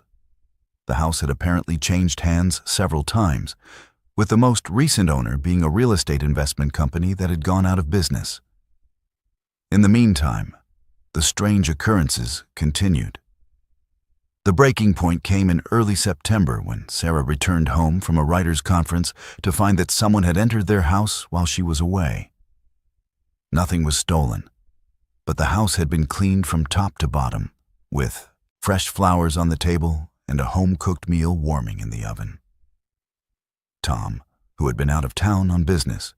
The house had apparently changed hands several times, with the most recent owner being a real estate investment company that had gone out of business. In the meantime, the strange occurrences continued. The breaking point came in early September when Sarah returned home from a writers' conference to find that someone had entered their house while she was away. Nothing was stolen, but the house had been cleaned from top to bottom, with fresh flowers on the table and a home-cooked meal warming in the oven. Tom, who had been out of town on business,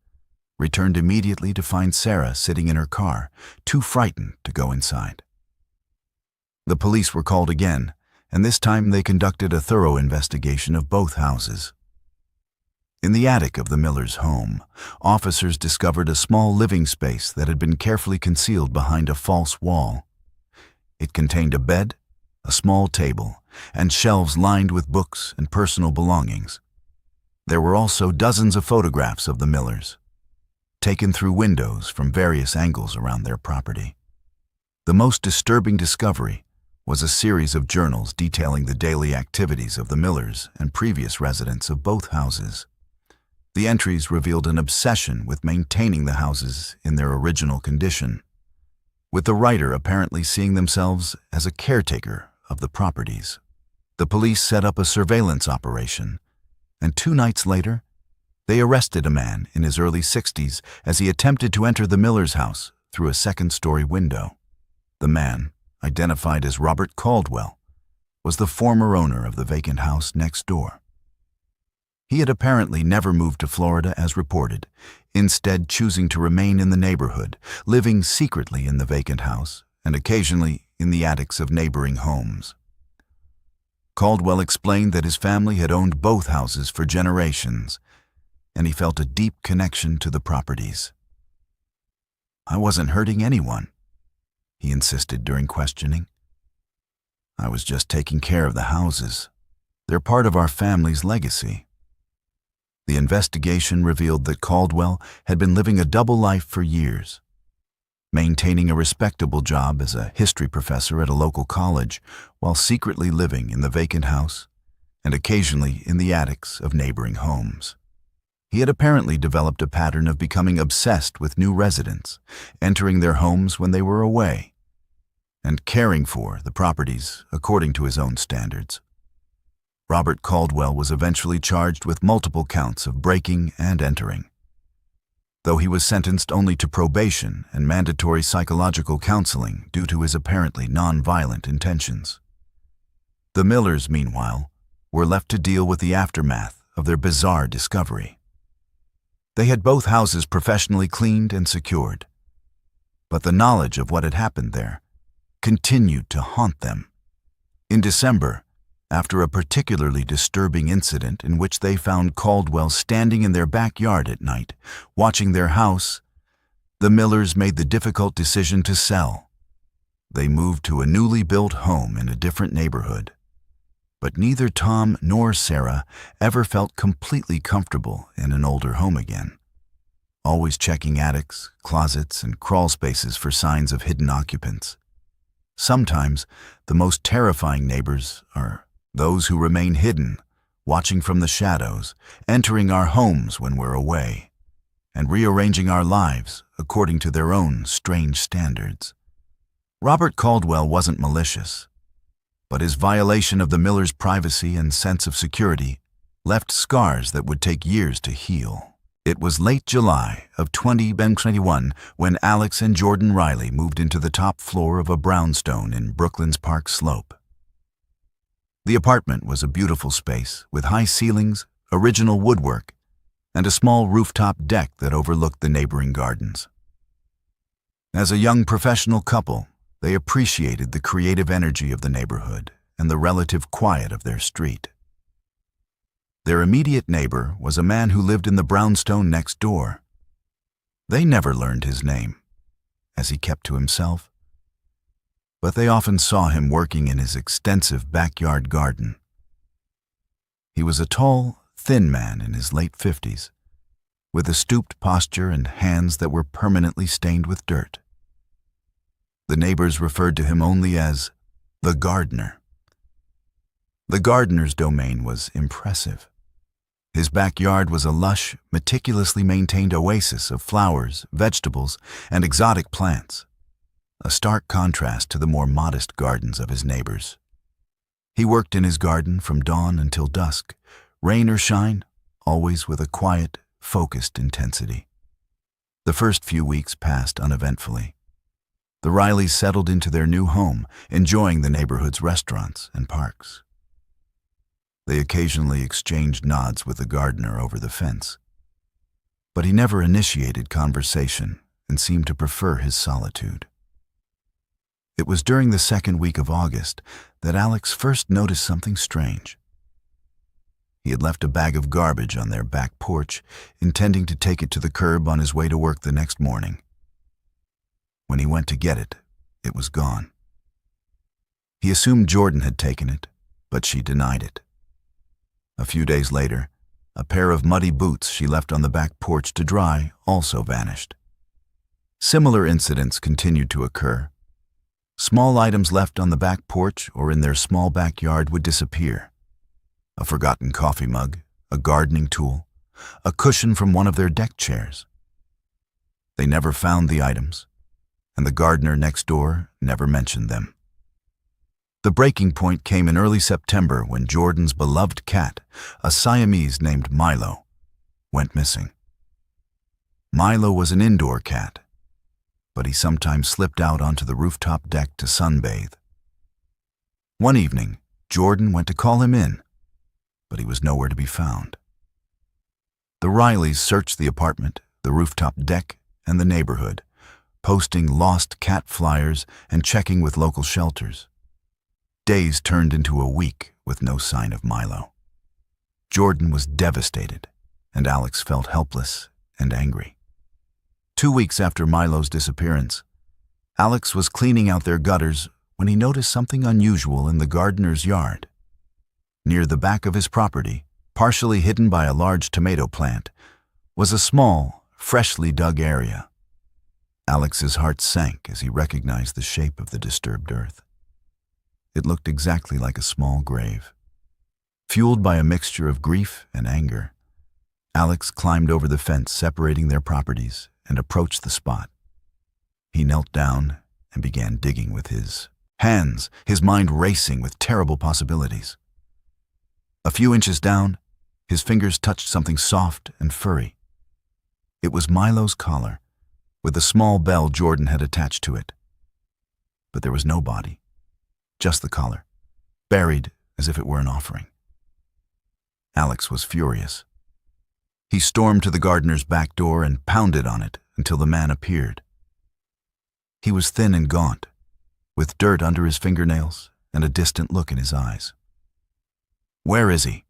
returned immediately to find Sarah sitting in her car, too frightened to go inside. The police were called again, and this time they conducted a thorough investigation of both houses. In the attic of the Millers' home, officers discovered a small living space that had been carefully concealed behind a false wall. It contained a bed, a small table, and shelves lined with books and personal belongings. There were also dozens of photographs of the Millers, taken through windows from various angles around their property. The most disturbing discovery was a series of journals detailing the daily activities of the Millers and previous residents of both houses. The entries revealed an obsession with maintaining the houses in their original condition, with the writer apparently seeing themselves as a caretaker of the properties. The police set up a surveillance operation, and 2 nights later, they arrested a man in his early 60s as he attempted to enter the Miller's house through a second-story window. The man, identified as Robert Caldwell, was the former owner of the vacant house next door. He had apparently never moved to Florida as reported, instead choosing to remain in the neighborhood, living secretly in the vacant house and occasionally in the attics of neighboring homes. Caldwell explained that his family had owned both houses for generations, and he felt a deep connection to the properties. "I wasn't hurting anyone," he insisted during questioning. "I was just taking care of the houses. They're part of our family's legacy." The investigation revealed that Caldwell had been living a double life for years, maintaining a respectable job as a history professor at a local college while secretly living in the vacant house and occasionally in the attics of neighboring homes. He had apparently developed a pattern of becoming obsessed with new residents, entering their homes when they were away, and caring for the properties according to his own standards. Robert Caldwell was eventually charged with multiple counts of breaking and entering. Though he was sentenced only to probation and mandatory psychological counseling due to his apparently non-violent intentions. The Millers, meanwhile, were left to deal with the aftermath of their bizarre discovery. They had both houses professionally cleaned and secured, but the knowledge of what had happened there continued to haunt them. In December, after a particularly disturbing incident in which they found Caldwell standing in their backyard at night, watching their house, the Millers made the difficult decision to sell. They moved to a newly built home in a different neighborhood. But neither Tom nor Sarah ever felt completely comfortable in an older home again, always checking attics, closets, and crawl spaces for signs of hidden occupants. Sometimes, the most terrifying neighbors are those who remain hidden, watching from the shadows, entering our homes when we're away, and rearranging our lives according to their own strange standards. Robert Caldwell wasn't malicious, but his violation of the Millers' privacy and sense of security left scars that would take years to heal. It was late July of 2021 when Alex and Jordan Riley moved into the top floor of a brownstone in Brooklyn's Park Slope. The apartment was a beautiful space with high ceilings, original woodwork, and a small rooftop deck that overlooked the neighboring gardens. As a young professional couple, they appreciated the creative energy of the neighborhood and the relative quiet of their street. Their immediate neighbor was a man who lived in the brownstone next door. They never learned his name, as he kept to himself, but they often saw him working in his extensive backyard garden. He was a tall, thin man in his late 50s, with a stooped posture and hands that were permanently stained with dirt. The neighbors referred to him only as the gardener. The gardener's domain was impressive. His backyard was a lush, meticulously maintained oasis of flowers, vegetables, and exotic plants, a stark contrast to the more modest gardens of his neighbors. He worked in his garden from dawn until dusk, rain or shine, always with a quiet, focused intensity. The first few weeks passed uneventfully. The Rileys settled into their new home, enjoying the neighborhood's restaurants and parks. They occasionally exchanged nods with the gardener over the fence, but he never initiated conversation and seemed to prefer his solitude. It was during the second week of August that Alex first noticed something strange. He had left a bag of garbage on their back porch, intending to take it to the curb on his way to work the next morning. When he went to get it, it was gone. He assumed Jordan had taken it, but she denied it. A few days later, a pair of muddy boots she left on the back porch to dry also vanished. Similar incidents continued to occur. Small items left on the back porch or in their small backyard would disappear. A forgotten coffee mug, a gardening tool, a cushion from one of their deck chairs. They never found the items, and the gardener next door never mentioned them. The breaking point came in early September when Jordan's beloved cat, a Siamese named Milo, went missing. Milo was an indoor cat, but he sometimes slipped out onto the rooftop deck to sunbathe. One evening, Jordan went to call him in, but he was nowhere to be found. The Rileys searched the apartment, the rooftop deck, and the neighborhood, posting lost cat flyers and checking with local shelters. Days turned into a week with no sign of Milo. Jordan was devastated, and Alex felt helpless and angry. 2 weeks after Milo's disappearance, Alex was cleaning out their gutters when he noticed something unusual in the gardener's yard. Near the back of his property, partially hidden by a large tomato plant, was a small, freshly dug area. Alex's heart sank as he recognized the shape of the disturbed earth. It looked exactly like a small grave. Fueled by a mixture of grief and anger, Alex climbed over the fence separating their properties and approached the spot. He knelt down and began digging with his hands, his mind racing with terrible possibilities. A few inches down, his fingers touched something soft and furry. It was Milo's collar, with a small bell Jordan had attached to it. But there was no body, just the collar, buried as if it were an offering. Alex was furious. He stormed to the gardener's back door and pounded on it until the man appeared. He was thin and gaunt, with dirt under his fingernails and a distant look in his eyes. "Where is he?"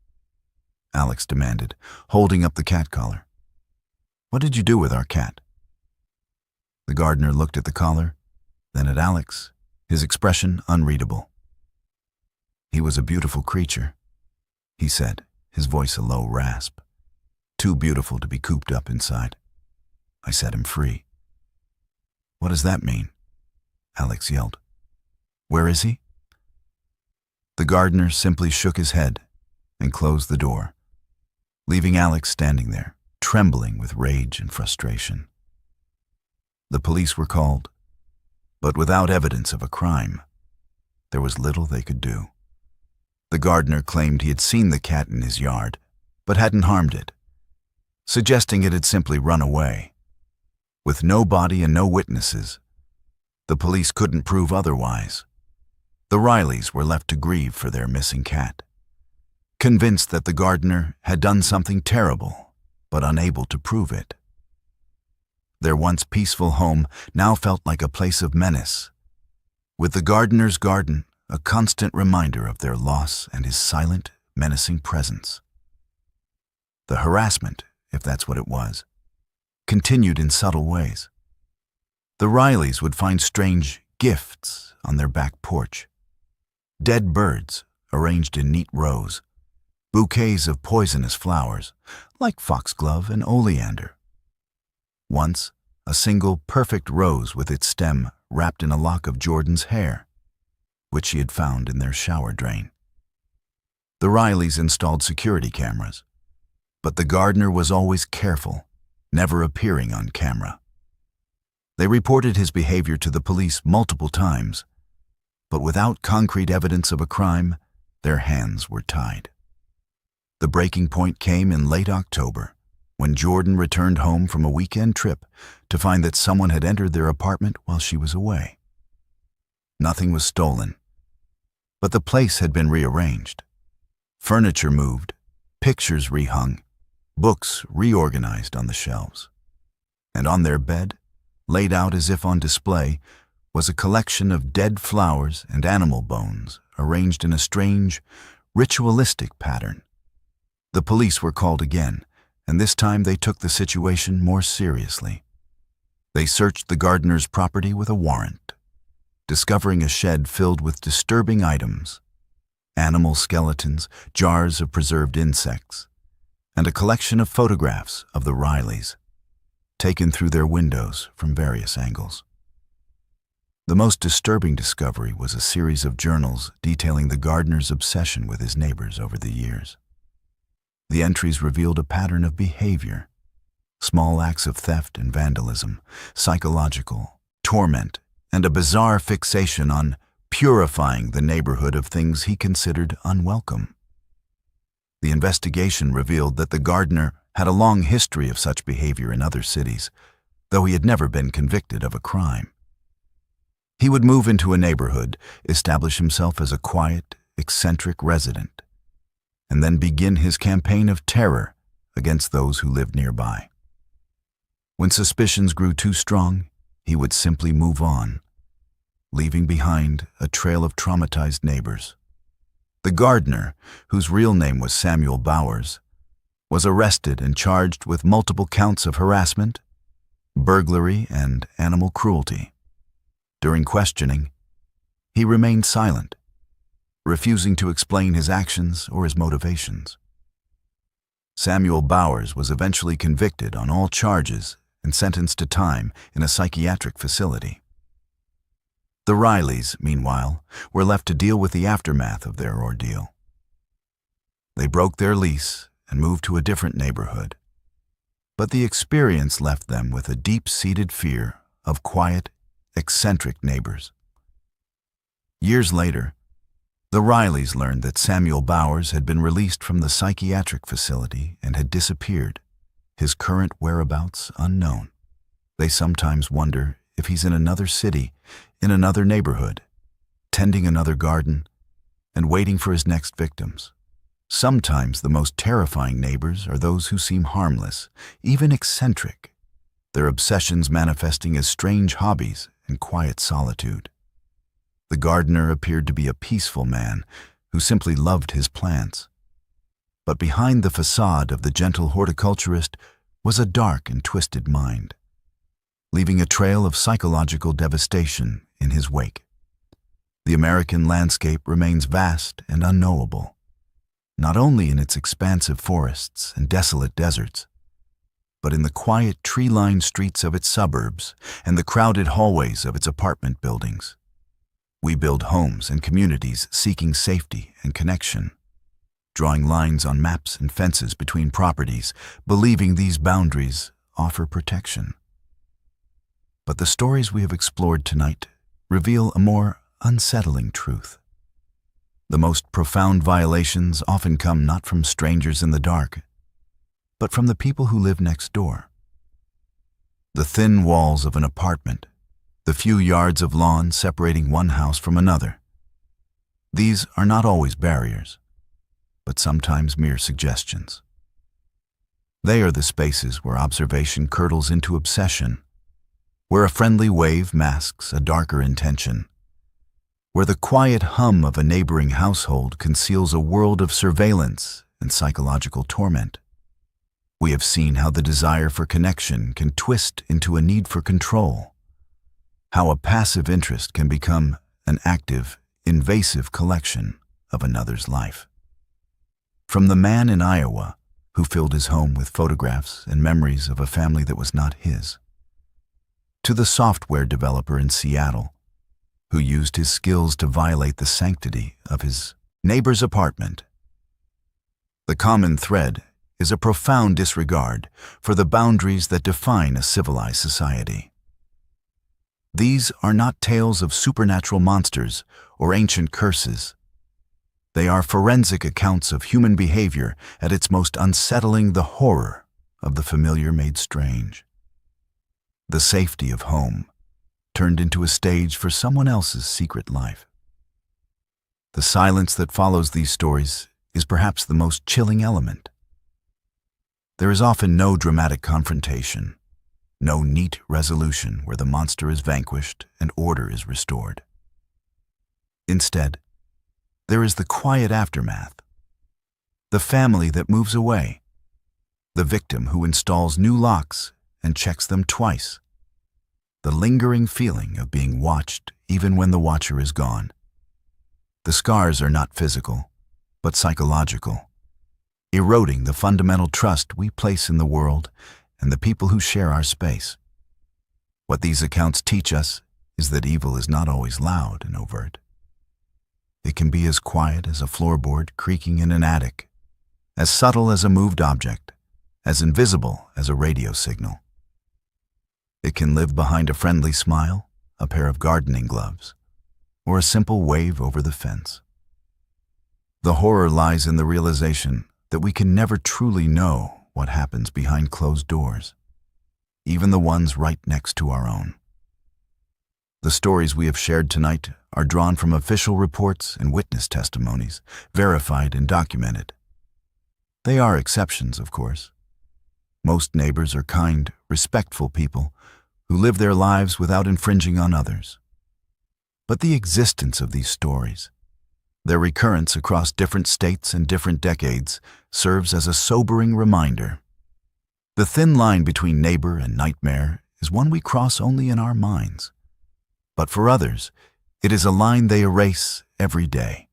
Alex demanded, holding up the cat collar. "What did you do with our cat?" The gardener looked at the collar, then at Alex, his expression unreadable. "He was a beautiful creature," he said, his voice a low rasp. "Too beautiful to be cooped up inside. I set him free." "What does that mean?" Alex yelled. "Where is he?" The gardener simply shook his head and closed the door, leaving Alex standing there, trembling with rage and frustration. The police were called, but without evidence of a crime, there was little they could do. The gardener claimed he had seen the cat in his yard, but hadn't harmed it, suggesting it had simply run away. With no body and no witnesses, the police couldn't prove otherwise. The Rileys were left to grieve for their missing cat, convinced that the gardener had done something terrible, but unable to prove it. Their once peaceful home now felt like a place of menace, with the gardener's garden a constant reminder of their loss and his silent, menacing presence. The harassment, if that's what it was, continued in subtle ways. The Rileys would find strange gifts on their back porch. Dead birds arranged in neat rows, bouquets of poisonous flowers, like foxglove and oleander. Once, a single perfect rose with its stem wrapped in a lock of Jordan's hair, which she had found in their shower drain. The Rileys installed security cameras, but the gardener was always careful, never appearing on camera. They reported his behavior to the police multiple times, but without concrete evidence of a crime, their hands were tied. The breaking point came in late October, when Jordan returned home from a weekend trip to find that someone had entered their apartment while she was away. Nothing was stolen, but the place had been rearranged. Furniture moved, pictures rehung, books reorganized on the shelves. And on their bed, laid out as if on display, was a collection of dead flowers and animal bones arranged in a strange, ritualistic pattern. The police were called again, and this time they took the situation more seriously. They searched the gardener's property with a warrant, discovering a shed filled with disturbing items, animal skeletons, jars of preserved insects, and a collection of photographs of the Rileys, taken through their windows from various angles. The most disturbing discovery was a series of journals detailing the gardener's obsession with his neighbors over the years. The entries revealed a pattern of behavior: small acts of theft and vandalism, psychological torment, and a bizarre fixation on purifying the neighborhood of things he considered unwelcome. The investigation revealed that the gardener had a long history of such behavior in other cities, though he had never been convicted of a crime. He would move into a neighborhood, establish himself as a quiet, eccentric resident, and then begin his campaign of terror against those who lived nearby. When suspicions grew too strong, he would simply move on, leaving behind a trail of traumatized neighbors. The gardener, whose real name was Samuel Bowers, was arrested and charged with multiple counts of harassment, burglary, and animal cruelty. During questioning, he remained silent, refusing to explain his actions or his motivations. Samuel Bowers was eventually convicted on all charges and sentenced to time in a psychiatric facility. The Rileys, meanwhile, were left to deal with the aftermath of their ordeal. They broke their lease and moved to a different neighborhood, but the experience left them with a deep-seated fear of quiet, eccentric neighbors. Years later, the Rileys learned that Samuel Bowers had been released from the psychiatric facility and had disappeared, his current whereabouts unknown. They sometimes wonder if he's in another city, in another neighborhood, tending another garden, and waiting for his next victims. Sometimes the most terrifying neighbors are those who seem harmless, even eccentric, their obsessions manifesting as strange hobbies and quiet solitude. The gardener appeared to be a peaceful man who simply loved his plants. But behind the facade of the gentle horticulturist was a dark and twisted mind, leaving a trail of psychological devastation in his wake. The American landscape remains vast and unknowable, not only in its expansive forests and desolate deserts, but in the quiet tree-lined streets of its suburbs and the crowded hallways of its apartment buildings. We build homes and communities seeking safety and connection, drawing lines on maps and fences between properties, believing these boundaries offer protection. But the stories we have explored tonight reveal a more unsettling truth. The most profound violations often come not from strangers in the dark, but from the people who live next door. The thin walls of an apartment, the few yards of lawn separating one house from another. These are not always barriers, but sometimes mere suggestions. They are the spaces where observation curdles into obsession, where a friendly wave masks a darker intention, where the quiet hum of a neighboring household conceals a world of surveillance and psychological torment. We have seen how the desire for connection can twist into a need for control, how a passive interest can become an active, invasive collection of another's life. From the man in Iowa who filled his home with photographs and memories of a family that was not his, to the software developer in Seattle who used his skills to violate the sanctity of his neighbor's apartment. The common thread is a profound disregard for the boundaries that define a civilized society. These are not tales of supernatural monsters or ancient curses. They are forensic accounts of human behavior at its most unsettling, the horror of the familiar made strange. The safety of home turned into a stage for someone else's secret life. The silence that follows these stories is perhaps the most chilling element. There is often no dramatic confrontation, no neat resolution where the monster is vanquished and order is restored. Instead, there is the quiet aftermath, the family that moves away, the victim who installs new locks and checks them twice, the lingering feeling of being watched even when the watcher is gone. The scars are not physical, but psychological, eroding the fundamental trust we place in the world and the people who share our space. What these accounts teach us is that evil is not always loud and overt. It can be as quiet as a floorboard creaking in an attic, as subtle as a moved object, as invisible as a radio signal. It can live behind a friendly smile, a pair of gardening gloves, or a simple wave over the fence. The horror lies in the realization that we can never truly know what happens behind closed doors, even the ones right next to our own. The stories we have shared tonight are drawn from official reports and witness testimonies, verified and documented. They are exceptions, of course. Most neighbors are kind, respectful people who live their lives without infringing on others. But the existence of these stories, their recurrence across different states and different decades, serves as a sobering reminder. The thin line between neighbor and nightmare is one we cross only in our minds. But for others, it is a line they erase every day.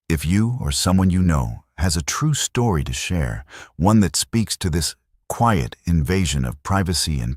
If you or someone you know has a true story to share, one that speaks to this quiet invasion of privacy and